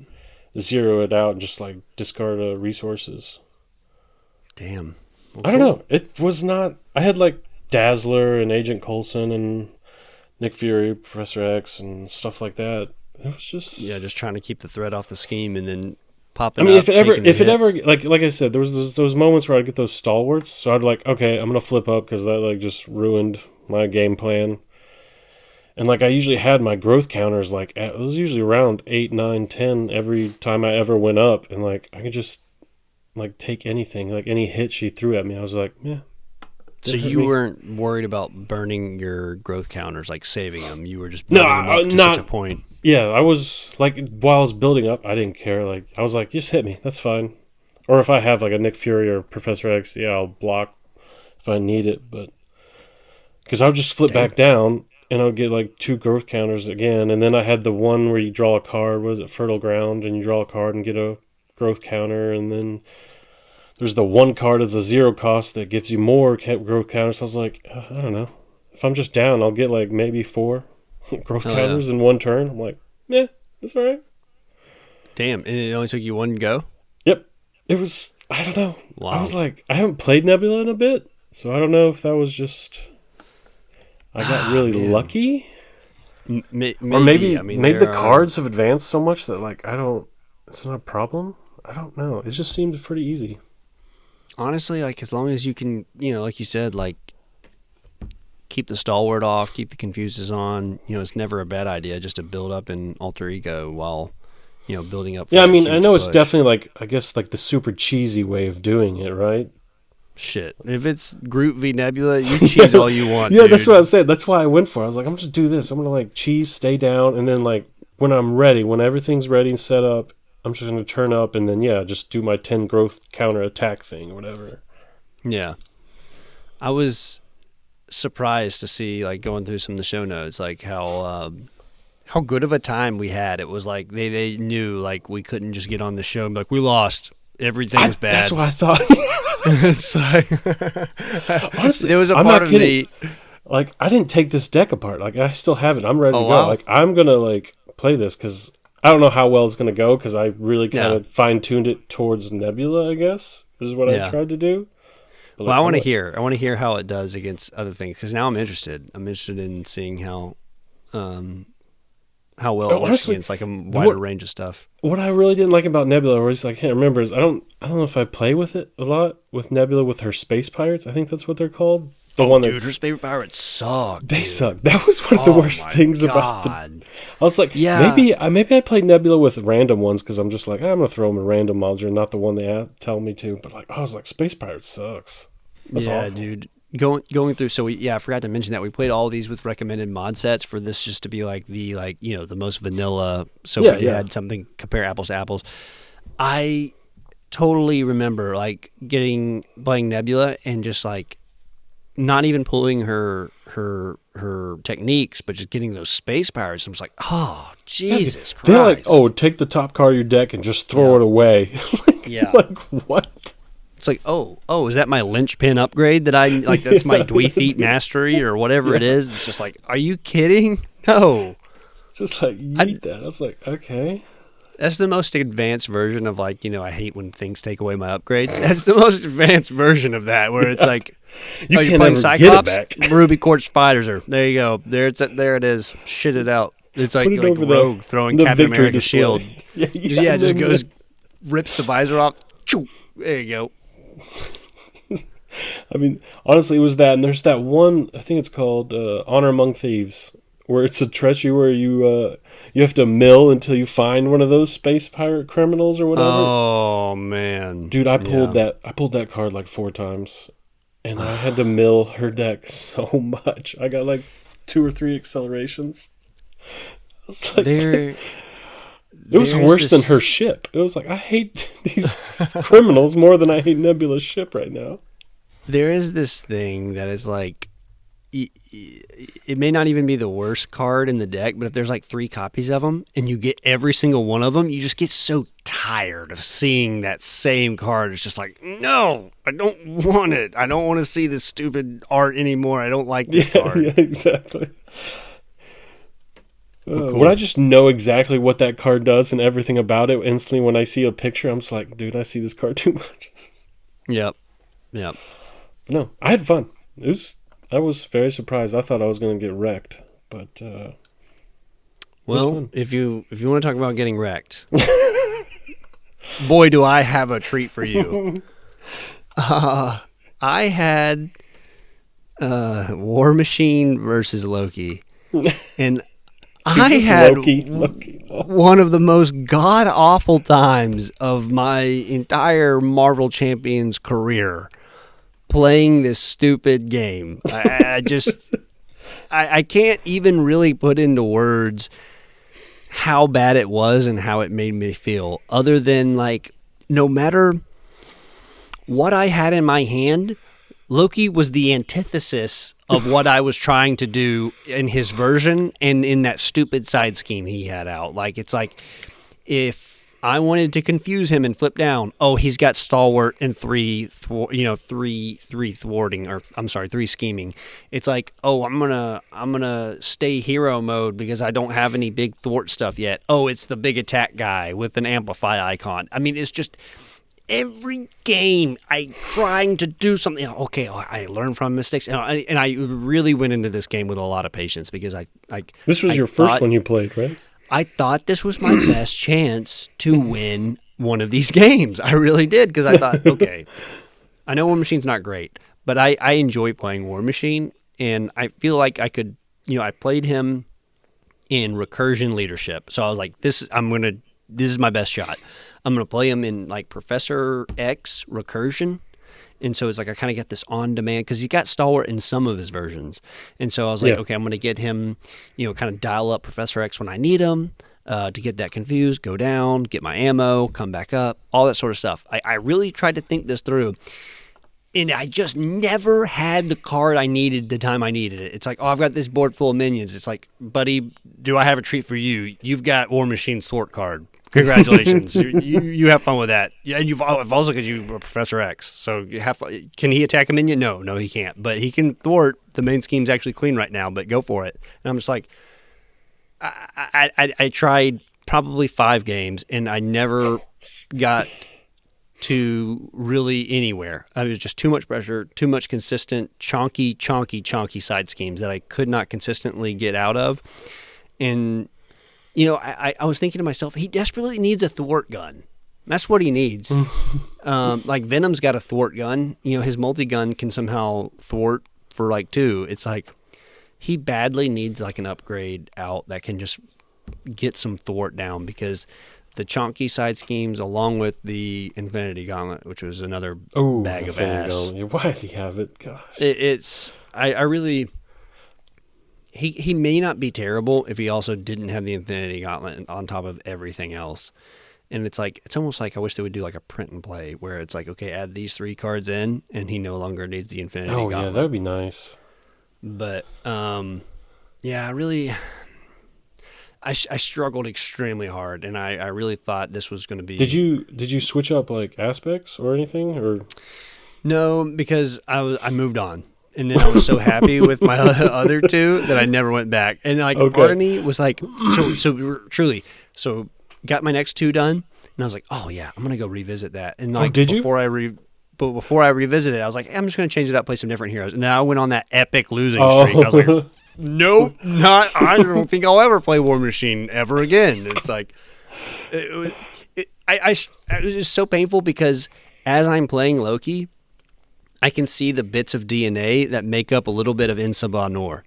zero it out and just like discard resources. Damn. Well, I don't know. It was not. I had like Dazzler and Agent Coulson and Nick Fury, Professor X, and stuff like that. It was just just trying to keep the thread off the scheme and then popping. I mean, up, if it ever like I said, there was those moments where I'd get those stalwarts, so I'd like, okay, I'm gonna flip up because that like just ruined my game plan. And like I usually had my growth counters like it was usually around 8, 9, 10 every time I ever went up, and like I could just like take anything, like any hit she threw at me. I was like, yeah. So you weren't worried about burning your growth counters, like saving them. You were just building them up to such a point. Yeah, I was like, while I was building up, I didn't care. Like I was like, just hit me, that's fine. Or if I have like a Nick Fury or Professor X, yeah, I'll block if I need it. But because I would just flip back down and I would get like 2 growth counters again, and then I had the one where you draw a card. Was it Fertile Ground? And you draw a card and get a growth counter, and then there's the one card as a 0 cost that gives you more growth counters. So I was like, I don't know. If I'm just down, I'll get like maybe 4 growth counters in one turn. I'm like, yeah, that's all right. Damn, and it only took you one go? Yep. It was, I don't know. Wow. I was like, I haven't played Nebula in a bit, so I don't know if that was just, I got really lucky. Maybe, Or maybe, I mean, maybe the cards have advanced so much that like, it's not a problem. I don't know. It just seemed pretty easy. Honestly, like as long as you can, like you said, like keep the stalwart off, keep the confuses on, it's never a bad idea just to build up in alter ego while, building up. Yeah, I mean, I know it's push. definitely like, I guess like the super cheesy way of doing it, right? Shit. If it's Groot v Nebula, you cheese all you want. Yeah, dude. that's what I said. That's why I went for it. I was like, I'm just do this. I'm gonna like cheese, stay down, and then like when I'm ready, when everything's ready and set up, I'm just going to turn up and then, just do my 10 growth counter attack thing or whatever. Yeah. I was surprised to see, like, going through some of the show notes, like, how good of a time we had. It was like they knew, like, we couldn't just get on the show and be like, we lost. Everything was bad. That's what I thought. It's like, honestly, there was a I'm part not of kidding. me. Like, I didn't take this deck apart. Like, I still have it. I'm ready to go. Wow. Like, I'm going to, like, play this because I don't know how well it's going to go because I really kind of fine-tuned it towards Nebula, I guess, is what I tried to do. But, Well, I want to hear how it does against other things because now I'm interested. I'm interested in seeing how well it works against like a wider range of stuff. What I really didn't like about Nebula, or at least I can't remember, is I don't know if I play with it a lot with Nebula with her space pirates. I think that's what they're called. The one dude, that's her space pirates suck. they dude. suck. That was one of the worst my things about the. God. I was like, Yeah. maybe I played Nebula with random ones because I'm just like, I'm gonna throw them a random module, not the one they tell me to. But like, I was like, Space Pirates sucks. That's Yeah, awful. dude. Going through, so I forgot to mention that we played all these with recommended mod sets for this just to be like the the most vanilla. So we had something compare apples to apples. I totally remember like playing Nebula and just like not even pulling her techniques, but just getting those space pirates. I was like, oh Jesus Christ! They're like, oh, take the top card of your deck and just throw it away. Like what? It's like, oh, is that my linchpin upgrade that I like? That's my Dweethite mastery or whatever it is. It's just like, are you kidding? No. Just like yeet that. I was like, okay. That's the most advanced version of like, I hate when things take away my upgrades. That's the most advanced version of that, where it's like, you you're can't playing ever Cyclops, get it back. Ruby Quartz Fighters are there. You go. There it is. Shit it out. It's like Rogue throwing Captain America's shield. Just goes, rips the visor off. Choo, there you go. I mean, honestly, it was that, and there's that one. I think it's called Honor Among Thieves, where it's a treachery where you have to mill until you find one of those space pirate criminals or whatever. Oh man, dude, I pulled that card like 4 times, and I had to mill her deck so much. I got like 2 or 3 accelerations. I was like, it was worse than her ship. It was like, I hate these criminals more than I hate Nebula's ship right now. There is this thing that is like, it may not even be the worst card in the deck, but if there's like 3 copies of them and you get every single one of them, you just get so tired of seeing that same card. It's just like, no, I don't want it. I don't want to see this stupid art anymore. I don't like this card. Yeah, exactly. Cool. When I just know exactly what that card does and everything about it instantly when I see a picture, I'm just like, dude, I see this card too much. Yep. But no, I had fun. I was very surprised. I thought I was going to get wrecked, but well, if you want to talk about getting wrecked, boy, do I have a treat for you. I had War Machine versus Loki, and I had Loki. one of the most god-awful times of my entire Marvel Champions career playing this stupid game. I just I can't even really put into words how bad it was and how it made me feel, other than like, no matter what I had in my hand, Loki was the antithesis of what I was trying to do in his version and in that stupid side scheme he had out. Like, it's like, if I wanted to confuse him and flip down, oh, he's got stalwart and 3 thwarting, or I'm sorry, 3 scheming. It's like, oh, I'm gonna stay hero mode because I don't have any big thwart stuff yet. Oh, it's the big attack guy with an amplify icon. I mean, it's just every game I trying to do something. Okay, I learn from mistakes, and I really went into this game with a lot of patience because this was your first one you played, right? I thought this was my best chance to win one of these games. I really did, because I thought, okay, I know War Machine's not great, but I enjoy playing War Machine, and I feel like I could, I played him in recursion leadership, so I was like, this is my best shot. I'm gonna play him in like Professor X recursion. And so it's like I kind of get this on demand because he got stalwart in some of his versions. And so I was like, okay, I'm going to get him, kind of dial up Professor X when I need him to get that confused, go down, get my ammo, come back up, all that sort of stuff. I really tried to think this through. And I just never had the card I needed the time I needed it. It's like, oh, I've got this board full of minions. It's like, buddy, do I have a treat for you? You've got War Machine's thwart card. Congratulations. you have fun with that. Yeah, and I've also got you Professor X. So you have fun. Can he attack a minion? No, he can't. But he can thwart. The main scheme's actually clean right now, but go for it. And I'm just like, I tried probably 5 games, and I never got to really anywhere. I was just too much pressure, too much consistent, chonky side schemes that I could not consistently get out of. And I was thinking to myself, he desperately needs a thwart gun. That's what he needs. Like Venom's got a thwart gun. His multi-gun can somehow thwart for like 2. It's like he badly needs like an upgrade out that can just get some thwart down, because the chonky side schemes along with the Infinity Gauntlet, which was another bag of ass. Why does he have it? Gosh. I really... He may not be terrible if he also didn't have the Infinity Gauntlet on top of everything else. And it's almost like I wish they would do like a print and play where it's like, okay, add these 3 cards in and he no longer needs the Infinity Gauntlet. Oh, yeah, that would be nice. But, yeah, I struggled extremely hard, and I really thought this was going to be... Did you switch up like aspects or anything, or... No, because I moved on. And then I was so happy with my other 2 that I never went back. And like part of me was like, truly, got my next 2 done, and I was like, oh yeah, I'm gonna go revisit that. And like before I revisited it, I was like, I'm just gonna change it up, play some different heroes. And then I went on that epic losing streak. I was like, nope, I don't think I'll ever play War Machine ever again. It's like, it was just so painful, because as I'm playing Loki, I can see the bits of DNA that make up a little bit of Insabanor.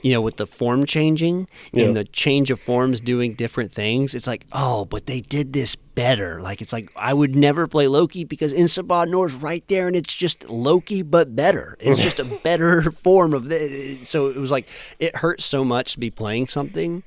You know, with the form changing and the change of forms doing different things. It's like, oh, but they did this better. Like, it's like, I would never play Loki because Insabanor's right there, and it's just Loki, but better. It's just a better form of this. So it was like, it hurt so much to be playing something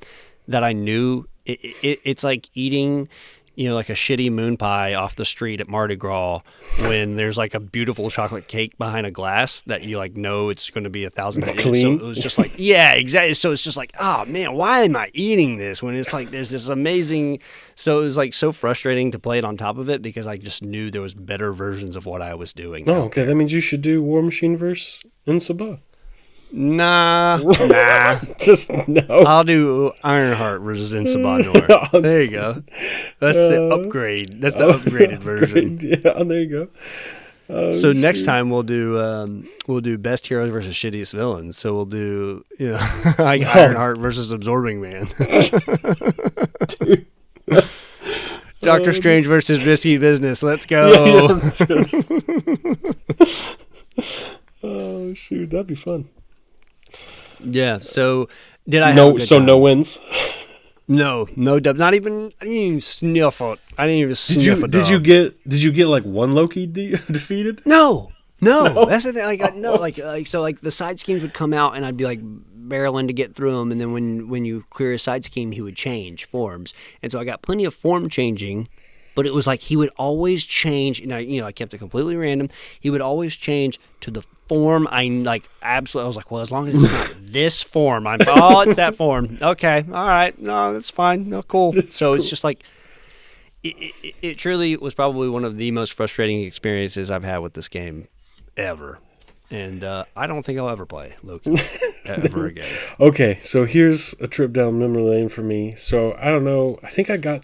that I knew it's like eating... you know, like a shitty moon pie off the street at Mardi Gras when there's like a beautiful chocolate cake behind a glass that you like know it's going to be 1,000 It's years. clean. So it was just like, yeah, exactly. So it's just like, oh man, why am I eating this when it's like there's this amazing... So it was like so frustrating to play it on top of it, because I just knew there was better versions of what I was doing. Oh, okay. That means you should do War Machine verse in Sabah. Nah. Just no. I'll do Ironheart versus Insabanor. There you go. That's the upgrade. That's the upgraded version. Yeah, there you go. Oh, so next time we'll do best heroes versus shittiest villains. So we'll do like Ironheart versus Absorbing Man. Doctor Strange versus Risky Business. Let's go. Oh shoot, that'd be fun. Yeah. So did I? No. So time? No wins. No dub. Not even. I didn't even sniff it. I didn't even sniff it. Did you get like one Loki defeated? No. That's the thing. Like the side schemes would come out, and I'd be like barreling to get through them, and then when you clear a side scheme, he would change forms, and so I got plenty of form changing. But it was like he would always change, and I kept it completely random. He would always change to the form I like absolutely. I was like, well, as long as it's not this form, it's that form. Okay, all right, no, that's fine, no, cool. It's just like it truly was probably one of the most frustrating experiences I've had with this game ever, and I don't think I'll ever play Loki ever again. Okay, so here's a trip down memory lane for me. So I don't know. I think I got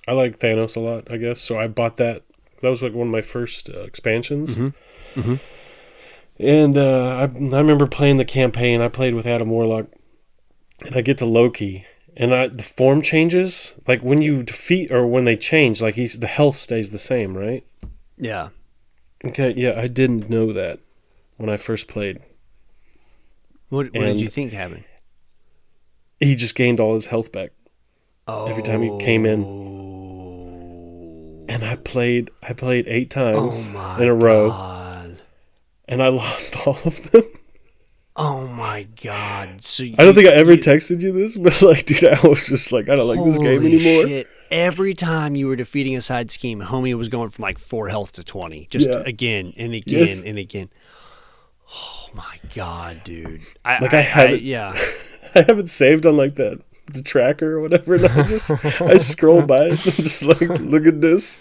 I like Thanos a lot, I guess. So I bought that. That was like one of my first expansions. Mm-hmm. Mm-hmm. And I remember playing the campaign. I played with Adam Warlock. And I get to Loki. And the form changes. Like when you defeat or when they change, like the health stays the same, right? Yeah. Okay, yeah, I didn't know that when I first played. What did you think happened? He just gained all his health back. Every time he came in. And I played 8 times in a row. And I lost all of them. Oh my god. So I don't think I ever texted you this, but like, dude, I was just like, I don't like this game anymore. Shit. Every time you were defeating a side scheme, homie was going from like 4 health to 20. Just again and again and again. Oh my god, dude. I haven't saved on like the tracker or whatever, and I scroll by it and just like, look at this.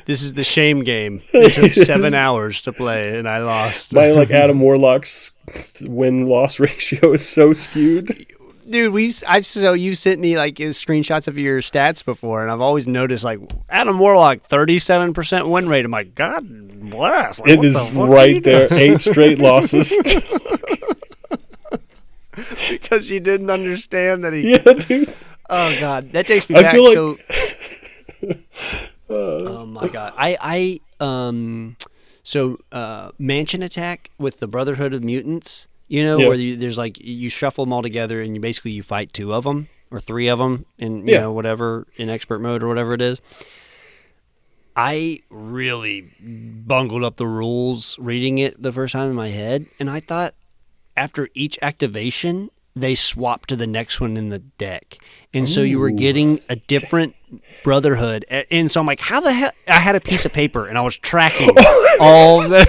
This is the shame game. It took 7 hours to play, and I lost. My like Adam Warlock's win-loss ratio is so skewed. Dude, you've sent me like screenshots of your stats before, and I've always noticed like Adam Warlock 37% win rate. I'm like, God bless. Like, it is right there. 8 straight losses. Because you didn't understand that he. Yeah, dude. Oh God, that takes me back. Feel like... So. Oh my God, So, Mansion Attack with the Brotherhood of Mutants, Yeah. where there's like you shuffle them all together and you fight 2 of them or 3 of them in whatever in expert mode or whatever it is. I really bungled up the rules reading it the first time in my head, and I thought after each activation they swapped to the next one in the deck, and so you were getting a different Brotherhood, and so I'm like, how the hell? I had a piece of paper and I was tracking all the.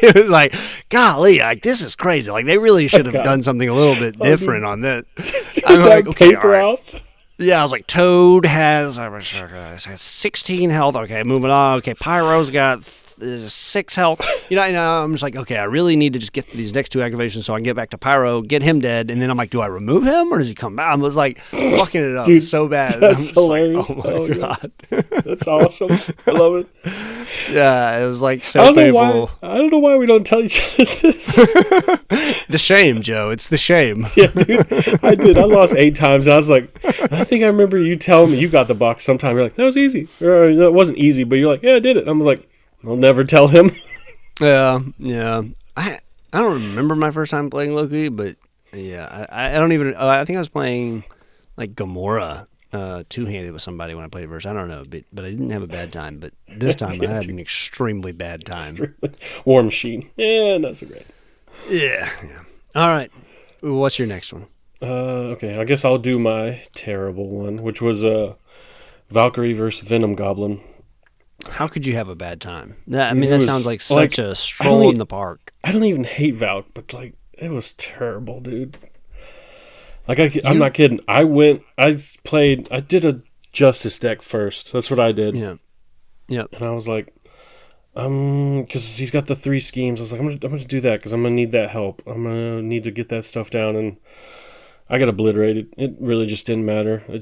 It was like, golly, like this is crazy. Like they really should have done something a little bit different on that. I'm like, okay, paper out. Yeah, I was like, Toad has 16 health. Okay, moving on. Okay, Pyro's got 6 health. And I'm just like, okay, I really need to just get these next 2 activations so I can get back to Pyro, get him dead, and then I'm like, do I remove him or does he come back? I was like, fucking it up. Dude, so bad. That's hilarious. Like, oh my God. That's awesome. I love it. Yeah, it was like so painful. I don't know why we don't tell each other this. The shame, Joe. It's the shame. Yeah, dude. I did. I lost 8 times. I was like, I think I remember you telling me you got the box sometime. You're like, that was easy. Or, no, it wasn't easy, but you're like, yeah, I did it. I was like, I'll never tell him. Yeah. I don't remember my first time playing Loki, but yeah, I don't even. I think I was playing like Gamora 2-handed with somebody when I played it first. I don't know, but I didn't have a bad time. But this time I had an extremely bad time. War Machine. Yeah, not so great. Yeah. All right. What's your next one? Okay, I guess I'll do my terrible one, which was Valkyrie versus Venom Goblin. How could you have a bad time? That sounds like such a stroll in the park. I don't even hate Valk, but like it was terrible, dude. Like I'm not kidding. I did a Justice deck first. That's what I did. Yeah. Yep. And I was like, because he's got the 3 schemes. I was like, I'm gonna do that because I'm gonna need that help. I'm gonna need to get that stuff down, and I got obliterated. It really just didn't matter. I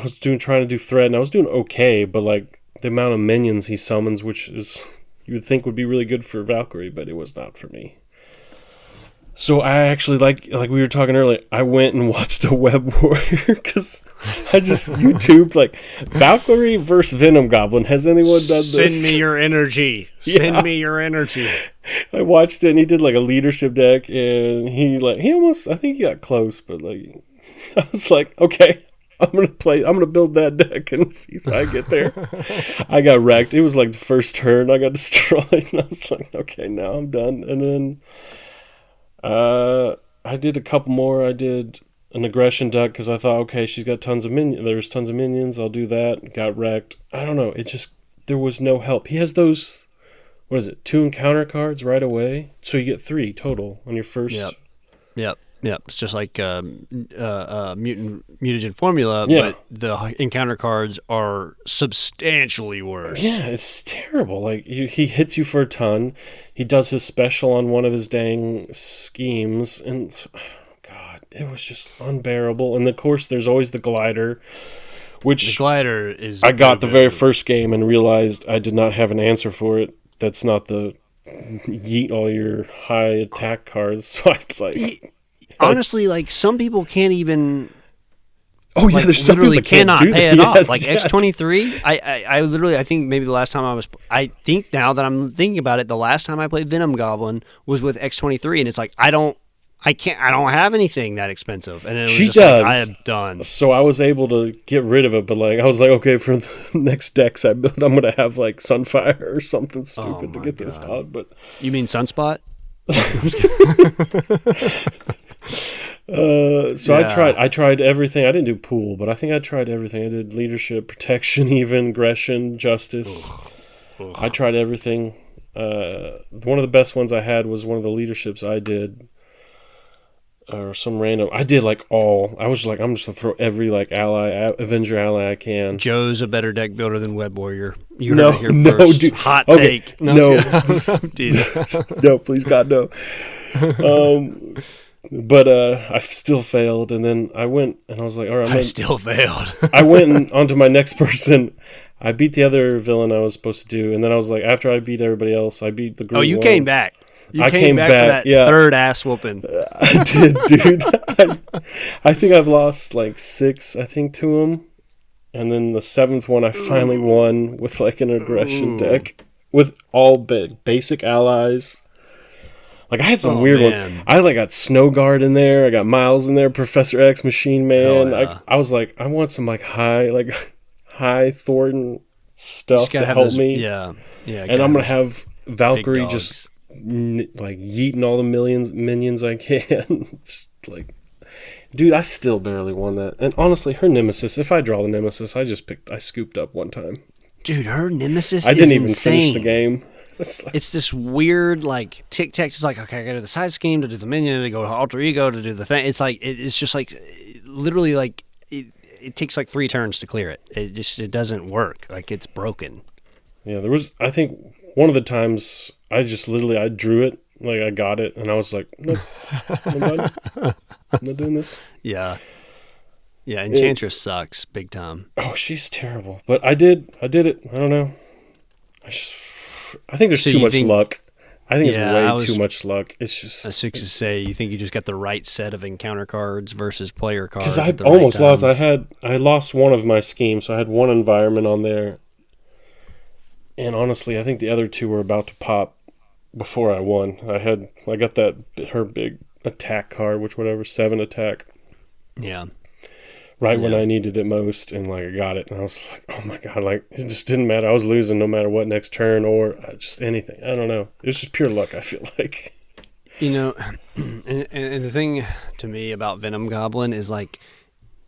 was trying to do threat, and I was doing okay, but like the amount of minions he summons, which is you would think would be really good for Valkyrie, but it was not for me. So I actually, like we were talking earlier, I went and watched a Web Warrior because I just YouTubed like Valkyrie versus Venom Goblin. Has anyone done this? Send me your energy. Send me your energy. I watched it and he did like a leadership deck and he almost, I think he got close, but like I was like, okay, I'm gonna build that deck and see if I get there. I got wrecked. It was like the first turn I got destroyed and I was like, okay, now I'm done. And then I did a couple more. I did an aggression deck because I thought, okay, she's got tons of minions. There's tons of minions. I'll do that. Got wrecked. I don't know. There was no help. He has those, 2 encounter cards right away. So you get 3 total on your first. Yep. It's just like mutagen formula, yeah. But the encounter cards are substantially worse. Yeah, it's terrible. Like he hits you for a ton. He does his special on one of his dang schemes, and God, it was just unbearable. And of course, there's always the glider, which the glider is. I got the very first game and realized I did not have an answer for it. That's not the yeet all your high attack cards. So I like. Honestly, like some people can't even. Oh yeah, there's some literally people that cannot pay it off. Like yeah. X23, I literally, I think maybe the last time I think now that I'm thinking about it, the last time I played Venom Goblin was with X23, and it's like I don't have anything that expensive, and it was she just does. Like, I am done. So I was able to get rid of it, but like I was like, okay, for the next decks I build, I'm gonna have like Sunfire or something stupid to get this out. But you mean Sunspot? I tried everything. I didn't do pool, but I think I tried everything. I did leadership, protection, even aggression, justice. Ugh. I tried everything. One of the best ones I had was one of the leaderships I did, or some random. I did like all. I was just like, I'm just gonna throw every like Avenger ally I can. Joe's a better deck builder than Web Warrior. You heard it here first. Dude. Hot okay. take. No, no, please God, no. But I still failed, and then I went and I was like, all right, I still failed. I went on to my next person. I beat the other villain I was supposed to do, and then I was like, after I beat everybody else, I beat the group. Oh, you one. came back. I came back for that yeah. third ass whooping. I did, dude. I think I've lost like 6, I think, to him, and then the 7th one I finally won with like an aggression deck. with all basic allies. Like, I had some weird ones. I got Snow Guard in there. I got Miles in there. Professor X, Machine Man. Yeah. I was like, I want some high Thornton stuff to help me. Yeah. And I'm gonna have Valkyrie just yeeting all the minions I can. Like, dude, I still barely won that. And honestly, her nemesis. If I draw the nemesis, I scooped up one time. Dude, her nemesis. I didn't even insane. finish the game. It's this weird, like, tic-tac. It's like, okay, I got to do the side scheme to do the minion, to go to alter ego to do the thing. It's like, it's just like, literally, like, it takes like 3 turns to clear it. It doesn't work. Like, it's broken. Yeah, I think one of the times I drew it, like, I got it, and I was like, nope, I'm done. I'm not doing this. Yeah. Yeah, Enchantress sucks big time. Oh, she's terrible. But I did it. I don't know. I think there's too much luck. I think it's way too much luck. It's just... I was to say, you think you just got the right set of encounter cards versus player cards? Because I almost lost. I lost one of my schemes, so I had one environment on there. And honestly, I think the other 2 were about to pop before I won. I got her big attack card, 7 attack. Yeah. Right when I needed it most, and like I got it, and I was like, "Oh my god!" Like, it just didn't matter. I was losing no matter what next turn or just anything. I don't know. It was just pure luck. I feel like, and the thing to me about Venom Goblin is like,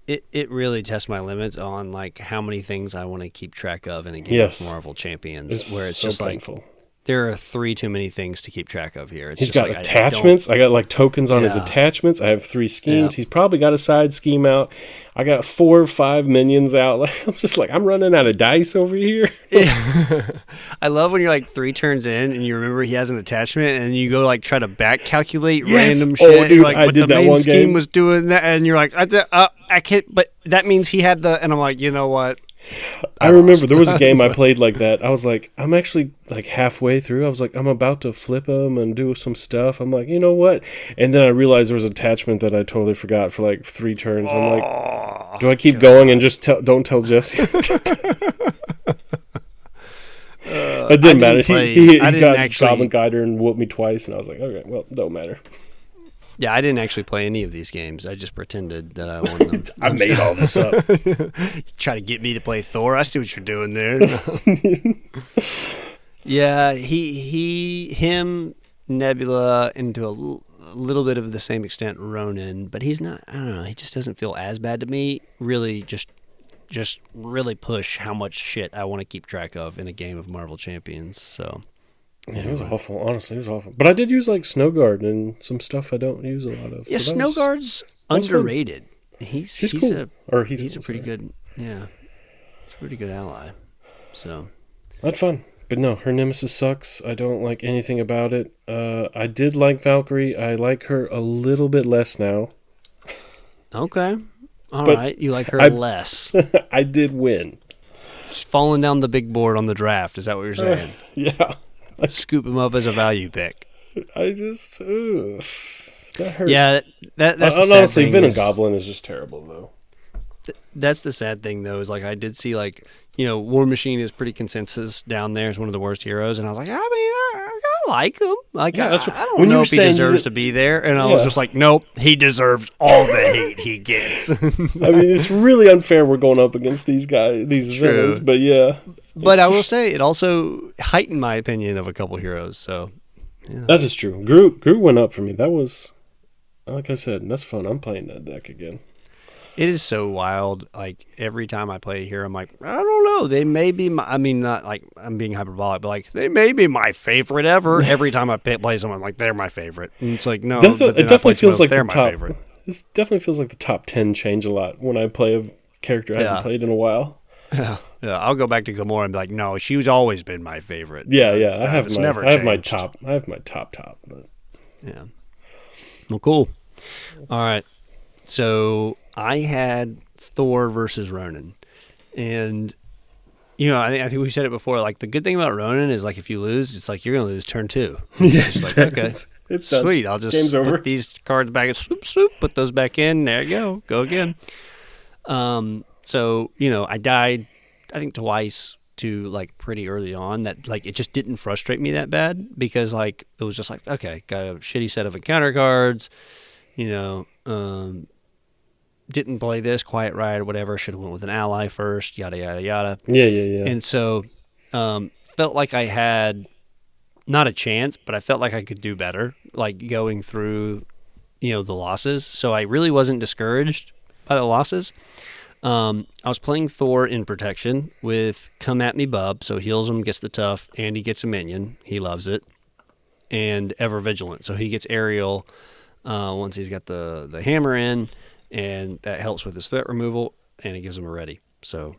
it really tests my limits on like how many things I want to keep track of in a game of Marvel Champions, where it's so just painful. Like, there are 3 too many things to keep track of here. He's got attachments. I got like tokens on his attachments. I have 3 schemes. He's probably got a side scheme out. I got 4 or 5 minions out. Like, I'm just like, I'm running out of dice over here. I love when you're like 3 turns in and you remember he has an attachment and you go like try to back calculate random shit. Oh, dude, like, I did that one scheme game. was doing that, and you're like, I can't. But that means he had the. And I'm like, you know what? I remember there was a game I played like that. I was like, I'm actually like halfway through. I was like, I'm about to flip them and do some stuff. I'm like, you know what? And then I realized there was an attachment that I totally forgot for like 3 turns. I'm like, do I keep going and just don't tell Jesse? It didn't matter. He got Goblin Guider and whooped me twice, and I was like, okay, well, don't matter. Yeah, I didn't actually play any of these games. I just pretended that I won them. I made all this up. Try to get me to play Thor. I see what you're doing there. Yeah, him, Nebula, and to a little bit of the same extent, Ronan. But he's not. I don't know. He just doesn't feel as bad to me. Really, just really push how much shit I want to keep track of in a game of Marvel Champions. So. Yeah, it was awful. Honestly, it was awful. But I did use like Snow Guard and some stuff I don't use a lot of. Yeah, so Snow Guard's underrated. He's cool. He's a pretty good. Yeah, he's a pretty good ally. So that's fun. But no, her nemesis sucks. I don't like anything about it. I did like Valkyrie. I like her a little bit less now. Okay, all right. You like her less. I did win. She's falling down the big board on the draft. Is that what you're saying? Yeah. Scoop him up as a value pick. I just that hurt. Yeah, that's the honestly, sad Venom Goblin is just terrible though. That's the sad thing though, is like I did see like, you know, War Machine is pretty consensus down there as one of the worst heroes, and I was like, I mean, I like him. Like, yeah, I don't know if he deserves to be there, and I was just like, nope, he deserves all the hate he gets. I mean, it's really unfair we're going up against these guys, these villains, but yeah. But I will say, it also heightened my opinion of a couple heroes. So yeah. That is true. Groot went up for me. That was, like I said, that's fun. I'm playing that deck again. It is so wild. Like, every time I play a hero, I'm like, I don't know. They may be my, I mean, not like I'm being hyperbolic, but like, they may be my favorite ever. Every time I play someone, like, they're my favorite. And it's like, no, it definitely feels like they're my favorite. This definitely feels like the top 10 change a lot when I play a character I haven't played in a while. Yeah, I'll go back to Gamora and be like, no, she's always been my favorite. Yeah. I have my top. But. Yeah. Well, cool. All right. So I had Thor versus Ronan, and you know, I think we said it before. Like, the good thing about Ronan is, like, if you lose, it's like you're gonna lose turn 2. Yes, like, okay, it's sweet. Done. I'll just put these cards back and swoop, put those back in. There you go again. So you know, I died, I think twice to like pretty early on that like it just didn't frustrate me that bad because like it was just like, okay, got a shitty set of encounter cards, didn't play this quite right or whatever, should have went with an ally first, yada yada yada. Yeah. And so felt like I had not a chance, but I felt like I could do better, like going through, the losses. So I really wasn't discouraged by the losses. I was playing Thor in protection with Come At Me Bub, so heals him, gets the tough, and he gets a minion. He loves it. And Ever Vigilant, so he gets aerial once he's got the hammer in, and that helps with his threat removal, and it gives him a ready. So,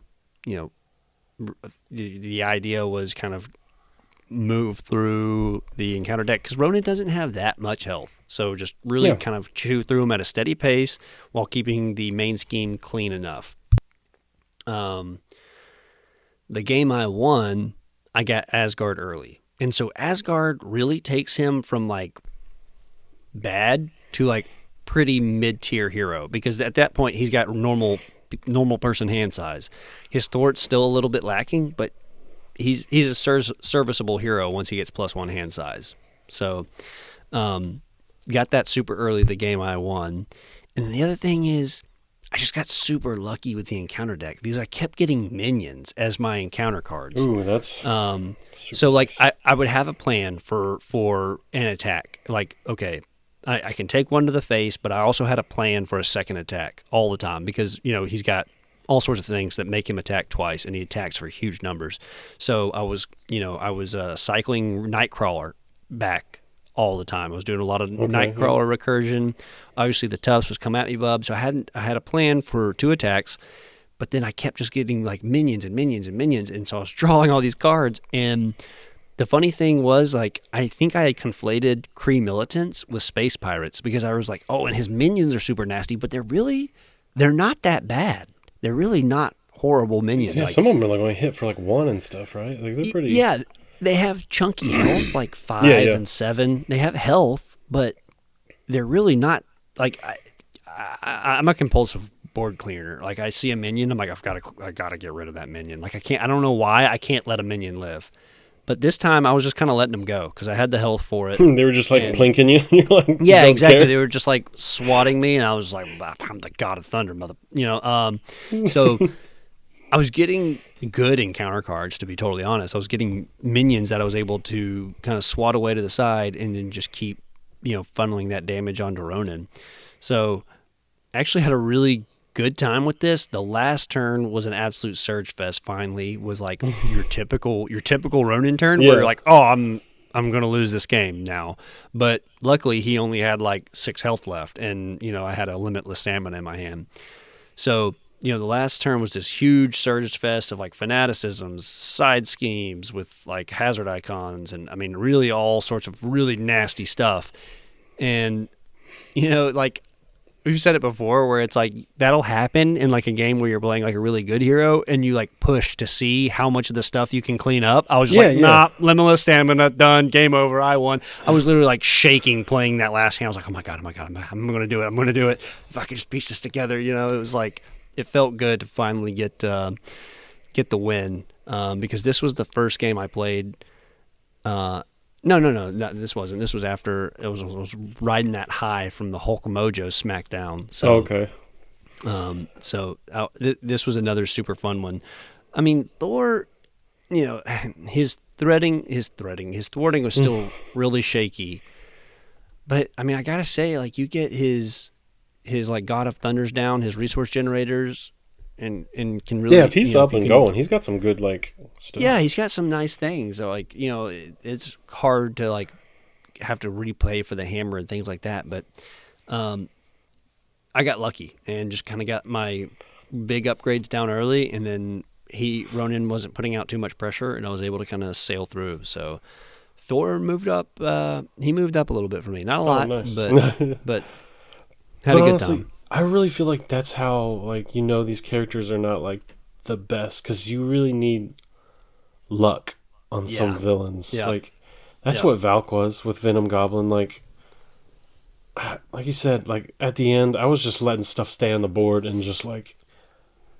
the idea was kind of move through the encounter deck because Ronan doesn't have that much health, so just really kind of chew through him at a steady pace while keeping the main scheme clean enough. The game I won, I got Asgard early, and so Asgard really takes him from like bad to like pretty mid-tier hero because at that point he's got normal person hand size. His Thor's still a little bit lacking, but he's a serviceable hero once he gets +1 hand size. So got that super early the game I won. And then the other thing is I just got super lucky with the encounter deck because I kept getting minions as my encounter cards. Ooh, that's so like nice. I would have a plan for an attack. Like, okay, I can take one to the face, but I also had a plan for a second attack all the time because, he's got all sorts of things that make him attack twice, and he attacks for huge numbers. So I was cycling Nightcrawler back all the time. I was doing a lot of Nightcrawler recursion. Obviously, the Tufts was Come At Me Bub, so I had a plan for 2 attacks, but then I kept just getting like minions and minions and minions, and so I was drawing all these cards. And the funny thing was, like, I think I had conflated Kree militants with space pirates because I was like, oh, and his minions are super nasty, but they're not that bad. They're really not horrible minions. Yeah, like, some of them are like only hit for like 1 and stuff, right? Like they're pretty. Yeah, they have chunky health, like 5 and 7. They have health, but they're really not like. I'm a compulsive board cleaner. Like I see a minion, I'm like, I gotta get rid of that minion. Like I don't know why I can't let a minion live. But this time I was just kind of letting them go because I had the health for it. They were just like plinking you. You're like, yeah, exactly. Care. They were just like swatting me, and I was like, I'm the god of thunder, mother. So I was getting good encounter cards, to be totally honest. I was getting minions that I was able to kind of swat away to the side and then just keep, funneling that damage onto Ronan. So I actually had a really good time with this. The last turn was an absolute surge fest. Finally, was like your typical Ronin turn where you're like, oh, I'm gonna lose this game now. But luckily, he only had like 6 health left, and I had a limitless stamina in my hand. So the last turn was this huge surge fest of like fanaticisms, side schemes with like hazard icons, and I mean really all sorts of really nasty stuff. And like. We've said it before where it's like that'll happen in like a game where you're playing like a really good hero and you like push to see how much of the stuff you can clean up. I was just nah, limitless stamina, done, game over, I won. I was literally like shaking playing that last hand. I was like, oh my god, I'm going to do it. If I could just piece this together, it was like, it felt good to finally get the win because this was the first game I played. No, this wasn't. This was after I was riding that high from the Hulk Mojo SmackDown. So, okay. This was another super fun one. I mean, Thor, his thwarting was still really shaky. But I mean, I gotta say, like, you get his like God of Thunders down, his resource generators. And can really if he's up and going, he's got some good like stuff. Yeah, he's got some nice things. So like it's hard to like have to replay for the hammer and things like that. But I got lucky and just kind of got my big upgrades down early, and then Ronan wasn't putting out too much pressure, and I was able to kind of sail through. So Thor moved up. He moved up a little bit for me, not a lot, nice. but had a good honestly, time. I really feel like that's how, like, these characters are not, like, the best, because you really need luck on some villains. Yeah. Like, that's what Valk was with Venom Goblin. Like you said, like, at the end, I was just letting stuff stay on the board and just, like,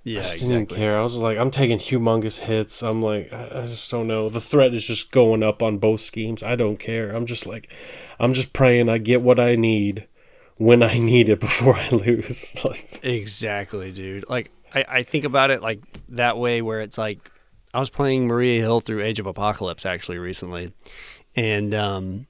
Yeah, I just didn't even exactly. care. I was like, I'm taking humongous hits. I'm like, I just don't know. The threat is just going up on both schemes. I don't care. I'm just like, I'm just praying I get what I need when I need it before I lose. Like, Exactly, dude. Like I think about it like that way, where it's like I was playing Maria Hill through Age of Apocalypse actually recently, and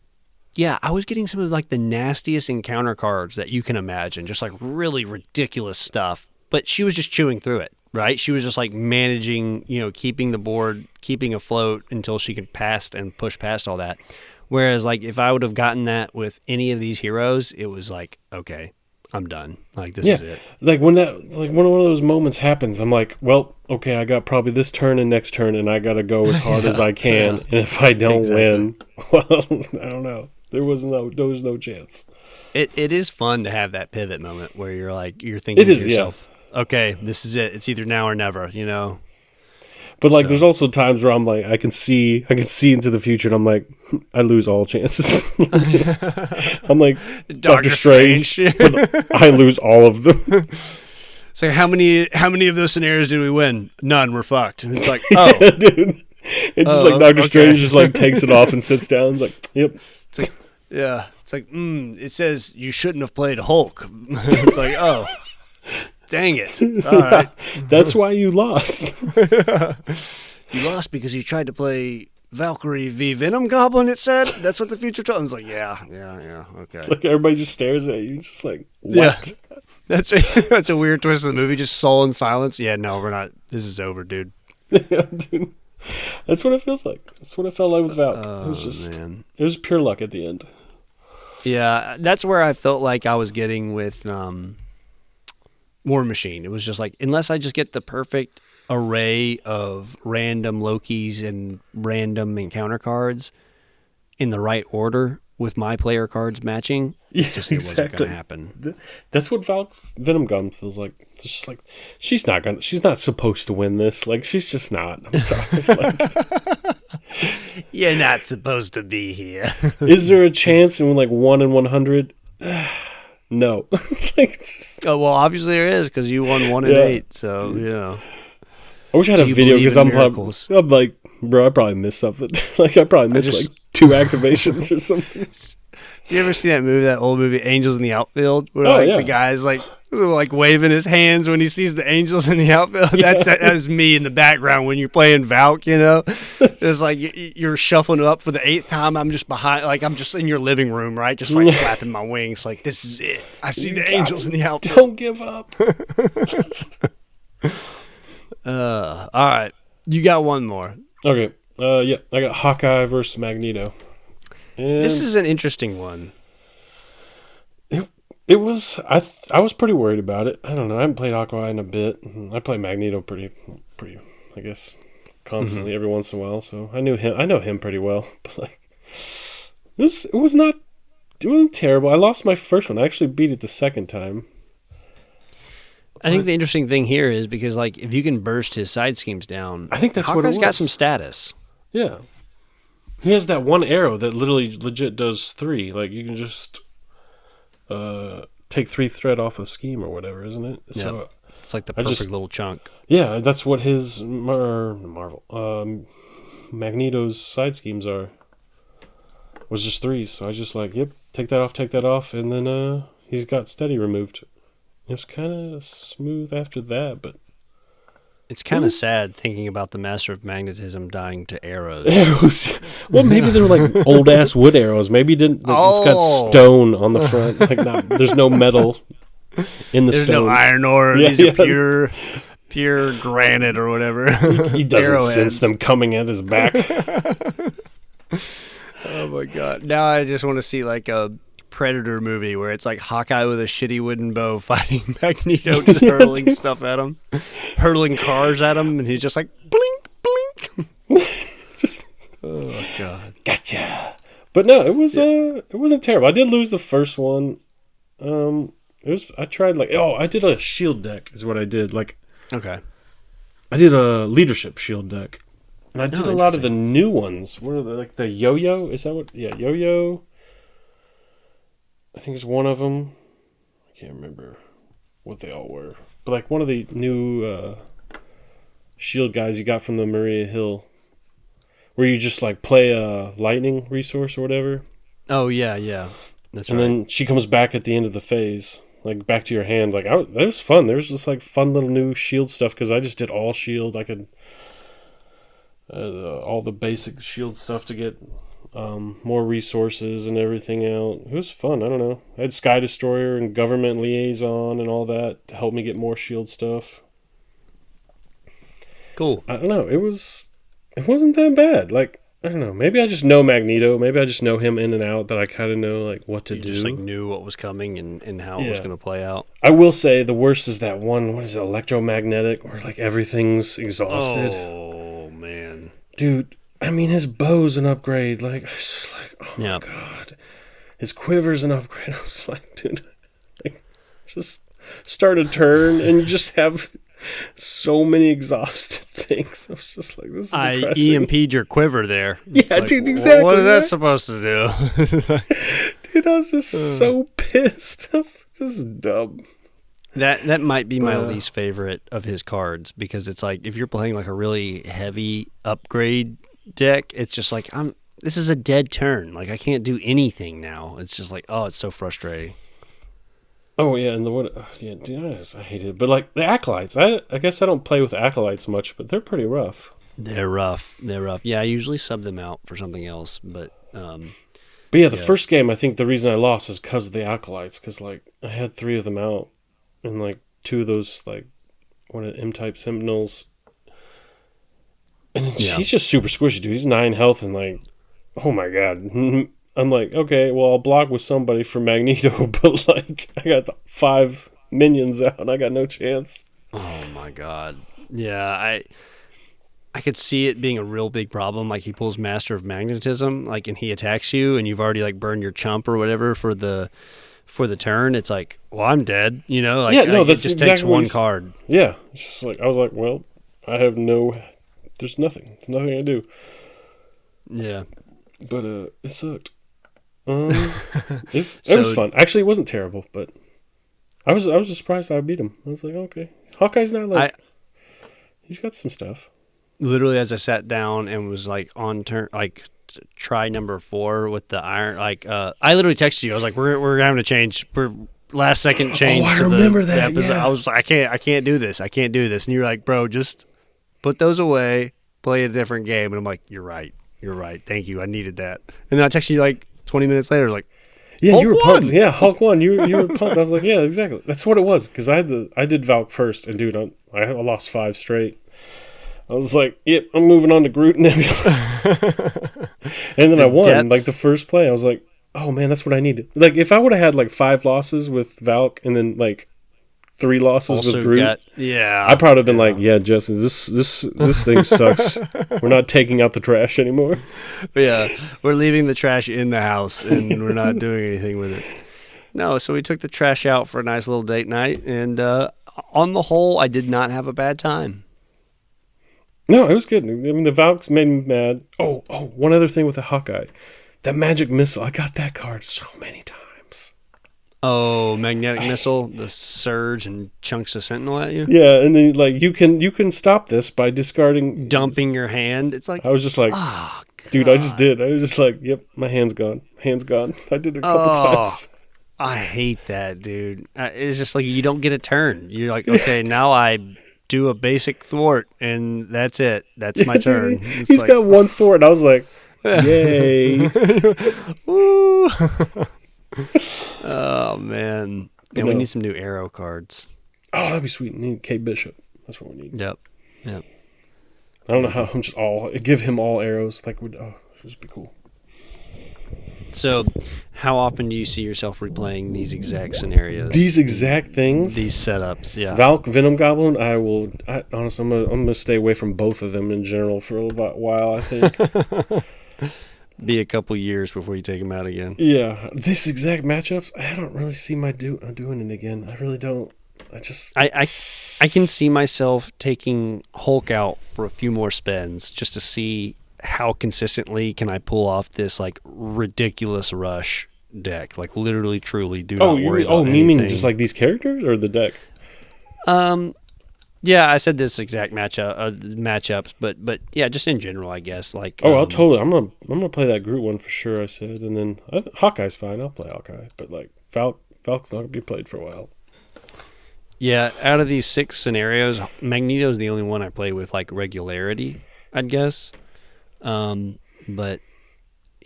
yeah, I was getting some of like the nastiest encounter cards that you can imagine, just like really ridiculous stuff. But she was just chewing through it, right? She was just like managing, keeping the board, keeping afloat until she could pass and push past all that. Whereas like if I would have gotten that with any of these heroes, it was like, okay, I'm done. Like this is it. like when one of those moments happens, I'm like, well, okay, I got probably this turn and next turn, and I got to go as hard as I can. Yeah. And if I don't Exactly. win, well, I don't know. There was no chance. It is fun to have that pivot moment where you're thinking It is, to yourself, okay, this is it. It's either now or never, But like, So- there's also times where I'm like, I can see into the future, and I'm like, I lose all chances. I'm like Doctor Strange, but I lose all of them. So how many of those scenarios did we win? None. We're fucked. And it's like, oh, Dude. It's just like Doctor okay. Strange just like takes it off and sits down. It's like, yep. it's like, yeah, it's like, it says you shouldn't have played Hulk. It's like, oh, dang it. All right. That's why you lost. You lost because you tried to play Valkyrie v Venom Goblin, it said. That's what the future told me. I was like, yeah, okay. Like everybody just stares at you, just like, what? Yeah. That's a weird twist of the movie, just sullen silence. Yeah, no, we're not. This is over, dude. Yeah, dude. That's what it feels like. That's what it felt like with Valk. It was just, man. it was pure luck at the end. Yeah, that's where I felt like I was getting with War Machine. It was just like, unless I just get the perfect array of random Lokis and random encounter cards in the right order with my player cards matching, Yeah, it wasn't going to happen. That's what Venom Gun feels like. It's just like she's not supposed to win this. Like she's just not. I'm sorry. Like, You're not supposed to be here. is there a chance in like 1 in 100? No. Like, it's just, Oh, well, obviously there is, because you won 1 in Yeah. 8. So, yeah. I wish I had Do a you video believe because in I'm miracles? like, bro, I probably missed something. Like I probably missed just- like 2 activations or something. Did you ever see that old movie, Angels in the Outfield? Where Oh, yeah. the guy's like waving his hands when he sees the angels in the outfield. Yeah. That was me in the background when you're playing Valk, It's like you're shuffling up for the 8th time. I'm just behind, like I'm just in your living room, right? Just like flapping my wings, like this is it. I see the angels in the outfield. Don't give up. All right, you got one more. Okay. Yeah, I got Hawkeye versus Magneto. And This is an interesting one. it was I was pretty worried about it. I don't know. I haven't played Hawkeye in a bit. I play Magneto pretty I guess constantly every once in a while, so I know him pretty well. But like it wasn't terrible. I lost my first one. I actually beat it the second time. I think the interesting thing here is because, like, if you can burst his side schemes down, I think that's what it Hawkeye's got was. some status. Yeah. He has that one arrow that literally legit does 3. Like you can just take 3 thread off a scheme or whatever, isn't it? Yeah. So It's like the I perfect just- little chunk. yeah, that's what his Magneto's side schemes are. Was just 3s. So I was just like, yep, take that off, and then he's got steady removed. It was kind of smooth after that, but It's kind of sad thinking about the Master of Magnetism dying to arrows. arrows. Well, maybe they're like old ass wood arrows. Maybe it's got Oh. stone on the front. Like there's no metal in the There's stone. no iron ore. Yeah, These yeah. are pure granite or whatever. He doesn't Arrowheads. sense them coming at his back. Oh my god! Now I just want to see like a Predator movie where it's like Hawkeye with a shitty wooden bow fighting Magneto, just hurling stuff at him, hurling cars at him, and he's just like blink, blink. Just Oh god! gotcha. But no, it wasn't terrible. I did lose the first one. I tried I did a shield deck is what I did. Like Okay. I did a leadership shield deck. And I did Oh, a lot of the new ones. What are they, like the yo-yo? Is that what? Yeah, yo-yo. I think it's one of them. I can't remember what they all were. like one of the new shield guys you got from the Maria Hill, where you just like play a lightning resource or whatever. Oh yeah, that's and right. then she comes back at the end of the phase, like back to your hand. Like that was fun. There was just like fun little new shield stuff because I just did all shield. I could all the basic shield stuff to get more resources and everything out. It was fun. I don't know. I had Sky Destroyer and Government Liaison and all that to help me get more shield stuff. Cool. I don't know. It wasn't that bad. Like, I don't know. Maybe I just know Magneto. Maybe I just know him in and out, that I kind of know like what to You do. just like knew what was coming and how it was going to play out. I will say the worst is that one. What is it? Electromagnetic, where like everything's exhausted. Oh man, dude. I mean, his bow's an upgrade. Like, it's just like, oh my god. His quiver's an upgrade. I was like, dude, like, just start a turn and you just have so many exhausted things. I was just like, this is depressing. I EMP'd your quiver there. Yeah, like, dude, exactly. What is that supposed to do? Dude, I was just so pissed. This is dumb. That might be my least favorite of his cards, because it's like if you're playing like a really heavy upgrade deck, it's just like this is a dead turn. Like I can't do anything now. It's just like, oh, it's so frustrating. Oh yeah, and dude, I hate it. But like the acolytes, I guess I don't play with acolytes much, but they're pretty rough. They're rough. Yeah, I usually sub them out for something else, but yeah, the first game, I think the reason I lost is because of the acolytes, because like I had 3 of them out, and like 2 of those like one of M-type Sentinels. And he's just super squishy, dude. He's 9 health and like, oh my god. I'm like, okay, well, I'll block with somebody for Magneto, but like, I got 5 minions out and I got no chance. Oh my god. Yeah, I could see it being a real big problem. Like he pulls Master of Magnetism, like, and he attacks you, and you've already like burned your chump or whatever for the turn. It's like, well, I'm dead. You know, like that's it just exactly takes one card. Yeah, it's just like I was like, well, I have no. There's nothing. There's nothing I do. Yeah, but it sucked. It was fun. Actually, it wasn't terrible, but I was just surprised I beat him. I was like, okay, Hawkeye's not like he's got some stuff. Literally, as I sat down and was like on turn, like try number 4 with the iron, like I literally texted you. I was like, we're having to change. We're last second change. I to remember the that. episode. Yeah. I was like, I can't do this. And you're like, bro, just put those away. Play a different game. And I'm like, you're right. Thank you. I needed that. And then I texted you like 20 minutes later. Like, yeah, Hulk you were won. pumped. Yeah, Hulk won. You were pumped. I was like, yeah, exactly. That's what it was. Because I did Valk first, and dude, I lost 5 straight. I was like, yep, I'm moving on to Groot and Nebula. And then I won. Depths. Like the first play, I was like, oh man, that's what I needed. Like if I would have had like 5 losses with Valk and then like 3 losses also with Groot, I probably have been like, yeah, Justin, this thing sucks. We're not taking out the trash anymore. Yeah, we're leaving the trash in the house, and we're not doing anything with it. No, so we took the trash out for a nice little date night, and on the whole, I did not have a bad time. No, it was good. I mean, the Valks made me mad. Oh, one other thing with the Hawkeye. That magic missile, I got that card so many times. Oh, magnetic missile, the surge and chunks of Sentinel at you? Yeah, and then like you can stop this by discarding, Dumping your hand. It's like, I was just like, dude, I just did. I was just like, yep, my hand's gone. Hand's gone. I did it a couple times. I hate that, dude. It's just like you don't get a turn. You're like, okay, now I do a basic thwart, and that's it. That's my turn. He's like, got 1 thwart, and I was like, yay. Woo. Oh, man. But we need some new arrow cards. Oh, that'd be sweet. We need Kate Bishop. That's what we need. Yep. I don't know how I'm just give him all arrows. Like, this would be cool. So, how often do you see yourself replaying these exact scenarios? These exact things? These setups, yeah. Valk, Venom Goblin, honestly, I'm gonna stay away from both of them in general for a while, I think. Be a couple years before you take them out again. Yeah. These exact matchups, I don't really see doing it again. I really don't. I can see myself taking Hulk out for a few more spins just to see how consistently can I pull off this like ridiculous rush deck. Like literally, truly, do not worry about anything. Meaning just like these characters or the deck? Yeah, I said this exact matchups, but yeah, just in general, I guess. Like, I'll totally. I'm gonna play that Groot one for sure. I said, and then Hawkeye's fine. I'll play Hawkeye, but like Falc's not gonna be played for a while. yeah, out of these 6 scenarios, Magneto's the only one I play with like regularity, I'd guess. But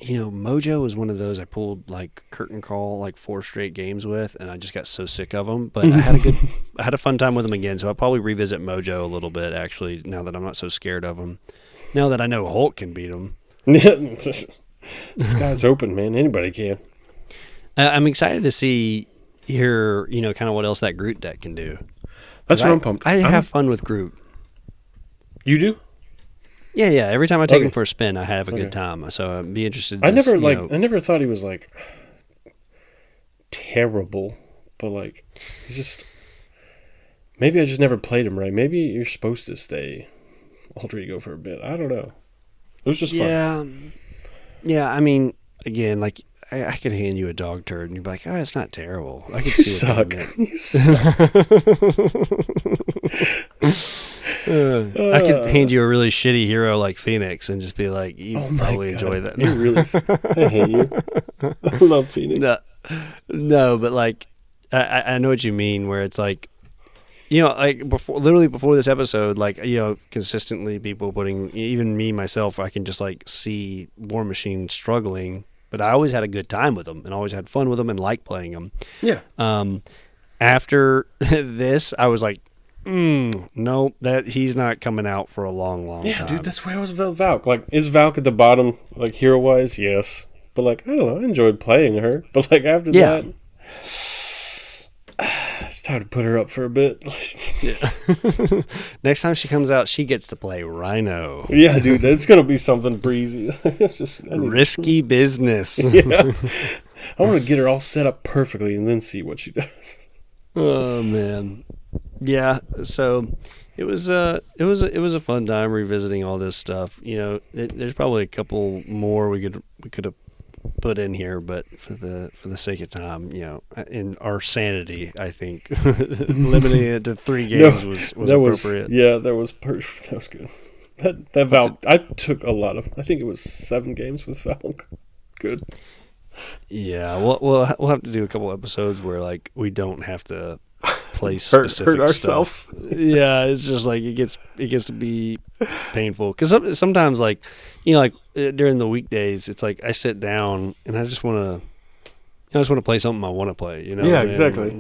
Mojo was one of those I pulled like curtain call like 4 straight games with, and I just got so sick of them. But I had a fun time with them again, so I'll probably revisit Mojo a little bit actually now that I'm not so scared of them. Now that I know Hulk can beat them. The sky's open, man. Anybody can. I'm excited to hear kind of what else that Groot deck can do. That's what I'm pumped. I have fun with Groot. You do? Yeah. Every time I take him for a spin, I have a good time. So I'd be interested. I never thought he was like terrible, but like he's just. Maybe I just never played him right. Maybe you're supposed to stay alter ego for a bit. I don't know. It was just fun. Yeah. I mean, again, like I could hand you a dog turd and you'd be like, "Oh, it's not terrible." I could see it. You suck. I could hand you a really shitty hero like Phoenix and just be like, "You probably enjoy that." You really? I hate you. I love Phoenix. No, but like, I know what you mean. Where it's like, like before this episode, like consistently people putting, even me myself, I can just like see War Machine struggling, but I always had a good time with them and always had fun with them and liked playing them. Yeah. After this, I was like, no, that he's not coming out for a long time. Yeah, dude, that's why I was with Valk. Like, is Valk at the bottom, like hero wise? Yes, but like I don't know, I enjoyed playing her, but like after that. It's time to put her up for a bit. Yeah. Next time she comes out, she gets to play Rhino. Yeah, dude, it's gonna be something breezy. Risky business. Yeah, I want to get her all set up perfectly and then see what she does. Oh man, yeah. So it was a fun time revisiting all this stuff. There's probably a couple more we could have put in here, but for the sake of time, in our sanity, I think limiting it to 3 games was appropriate. That was perfect. That was good. That Valk, I took a lot of. I think it was 7 games with Valk. Good. Yeah, we'll have to do a couple episodes where like we don't have to play specific hurt ourselves. Stuff. Yeah, it's just like it gets to be painful because sometimes like during the weekdays, it's like I sit down and I just want to play something I want to play. Yeah, exactly.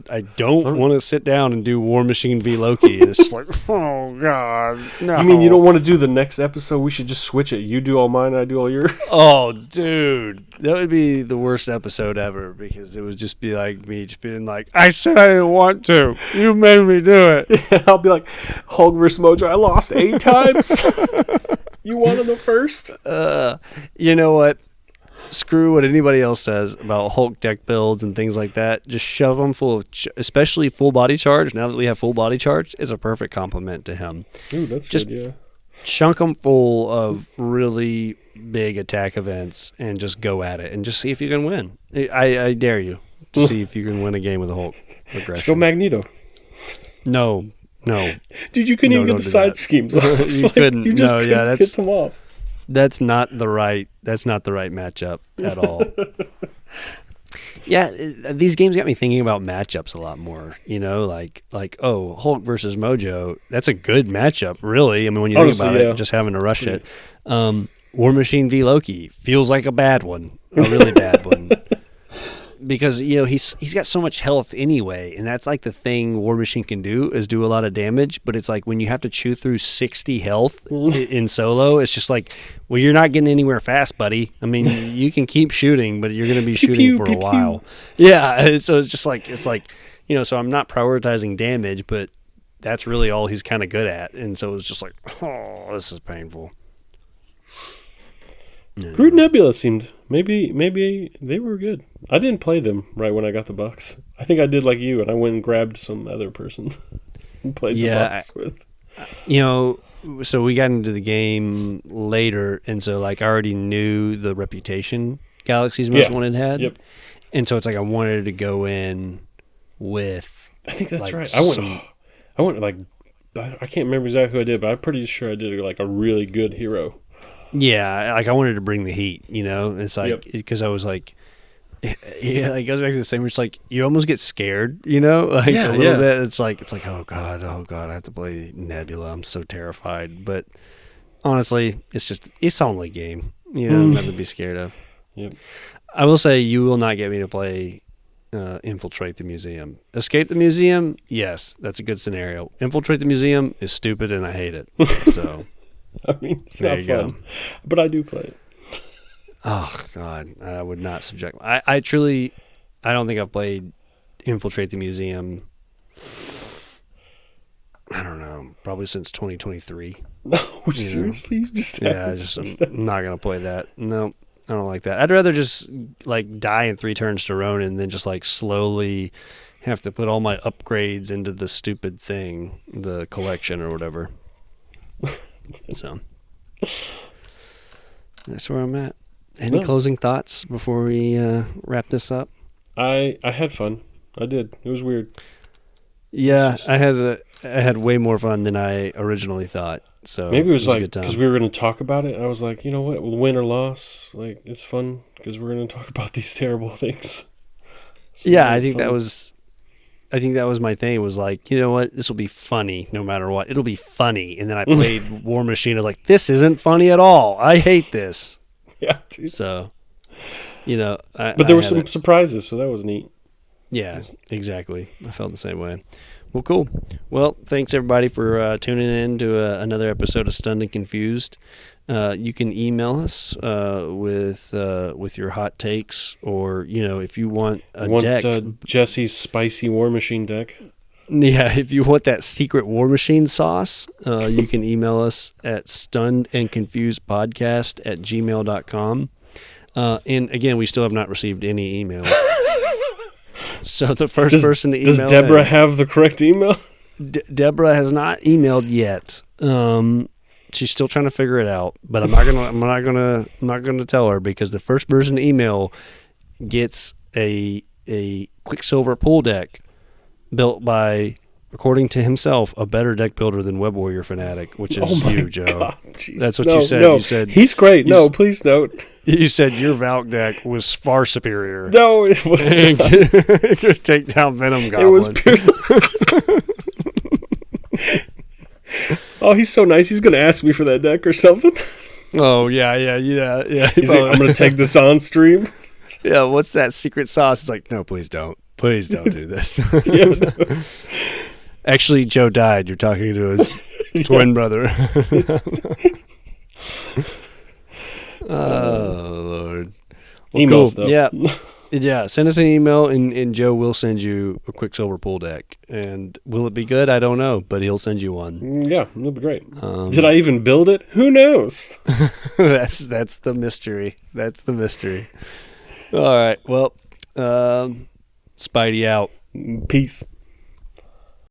I don't want to sit down and do War Machine v Loki. And it's just like, oh god, no. You mean you don't want to do the next episode? We should just switch it. You do all mine, I do all yours. Oh, dude, that would be the worst episode ever because it would just be like me just being like, I said I didn't want to. You made me do it. Yeah, I'll be like, Hulk vs. Mojo. I lost 8 times. You won on the first. You know what? Screw what anybody else says about Hulk deck builds and things like that. Just shove them full of, especially full body charge. Now that we have full body charge, it's a perfect compliment to him. Ooh, that's just good, yeah. Chunk them full of really big attack events and just go at it and just see if you can win. I dare you to see if you can win a game with a Hulk aggression. Let's go Magneto. No. Dude, you couldn't even get the side schemes off. You couldn't. You just couldn't get them off. That's not the right matchup at all. Yeah, these games got me thinking about matchups a lot more. Like Hulk versus Mojo. That's a good matchup, really. I mean, when you think about it, just having to rush it. War Machine v Loki feels like a bad one, a really bad one. Because he's got so much health anyway, and that's like the thing War Machine can do is do a lot of damage. But it's like when you have to chew through 60 health in solo, it's just like, well, you're not getting anywhere fast, buddy. I mean, you can keep shooting, but you're going to be shooting for a while. Yeah, so it's just like So I'm not prioritizing damage, but that's really all he's kind of good at, and so it's just like, oh, this is painful. Groot Nebula seemed maybe they were good. I didn't play them right when I got the box. I think I did like you, and I went and grabbed some other person and played the box with. So we got into the game later, and so like I already knew the reputation Galaxy's Most Wanted had. Yep. And so it's like I wanted to go in with. I think that's like right. I went. I went like, I can't remember exactly who I did, but I'm pretty sure I did like a really good hero. Yeah, like I wanted to bring the heat, you know. It's like Yep. because I was like, yeah, it goes back to the same. It's like you almost get scared, you know, like Yeah, a little yeah. bit. It's like oh god, I have to play Nebula. I'm so terrified. But honestly, it's only a game, you know, nothing to be scared of. Yep. I will say you will not get me to play Infiltrate the Museum. Escape the Museum, yes, that's a good scenario. Infiltrate the Museum is stupid and I hate it. So I mean, it's there not you go. fun, but I do play it. Oh God, I would not subject. I truly, I don't think I've played Infiltrate the Museum. I don't know, probably since 2023. No, seriously, you just Yeah, I'm not gonna play that. No, I don't like that. I'd rather just like die in 3 turns to Ronin than just like slowly have to put all my upgrades into the stupid thing, the collection or whatever. So that's where I'm at. Any closing thoughts before we wrap this up? I had fun. I did. It was weird. Yeah, I had way more fun than I originally thought. So Maybe it was a like good time. because we were going to talk about it. I was like, you know what, win or loss, like it's fun because we're going to talk about these terrible things. So yeah, it'll I be think that was my thing. Was like, you know what, this will be funny no matter what. It'll be funny. And then I played War Machine. I was like, this isn't funny at all. I hate this. Yeah, dude. So, you know, But there were some surprises, so that was neat. Yeah, exactly. I felt the same way. Well, cool. Well, thanks everybody for tuning in to another episode of Stunned and Confused. You can email us with your hot takes, or if you want a deck, Jesse's spicy War Machine deck. Yeah, if you want that secret War Machine sauce, you can email us at stunnedandconfusedpodcast@gmail.com. And again, we still have not received any emails. So the first person to email. Does Deborah have the correct email? Deborah has not emailed yet. She's still trying to figure it out, but I'm not gonna tell her, because the first person to email gets a Quicksilver pool deck built by, according to himself, a better deck builder than Web Warrior Fanatic, which is you, Joe. God, that's what you said. No, you said he's great. No, please don't. You said your Valk deck was far superior. No, it was not. Take down Venom Goblin. It was pure. Oh, he's so nice. He's going to ask me for that deck or something. Oh, yeah. He's like, I'm going to take this on stream. Yeah, what's that secret sauce? It's like, no, please don't. Please don't do this. Yeah, no. Actually, Joe died. You're talking to his twin brother. Oh, Lord. Well, Emails, cool. though. Yeah. Send us an email, and Joe will send you a Quicksilver pool deck. And will it be good? I don't know, but he'll send you one. Yeah, it'll be great. Did I even build it? Who knows? That's the mystery. That's the mystery. All right. Well, Spidey out. Peace.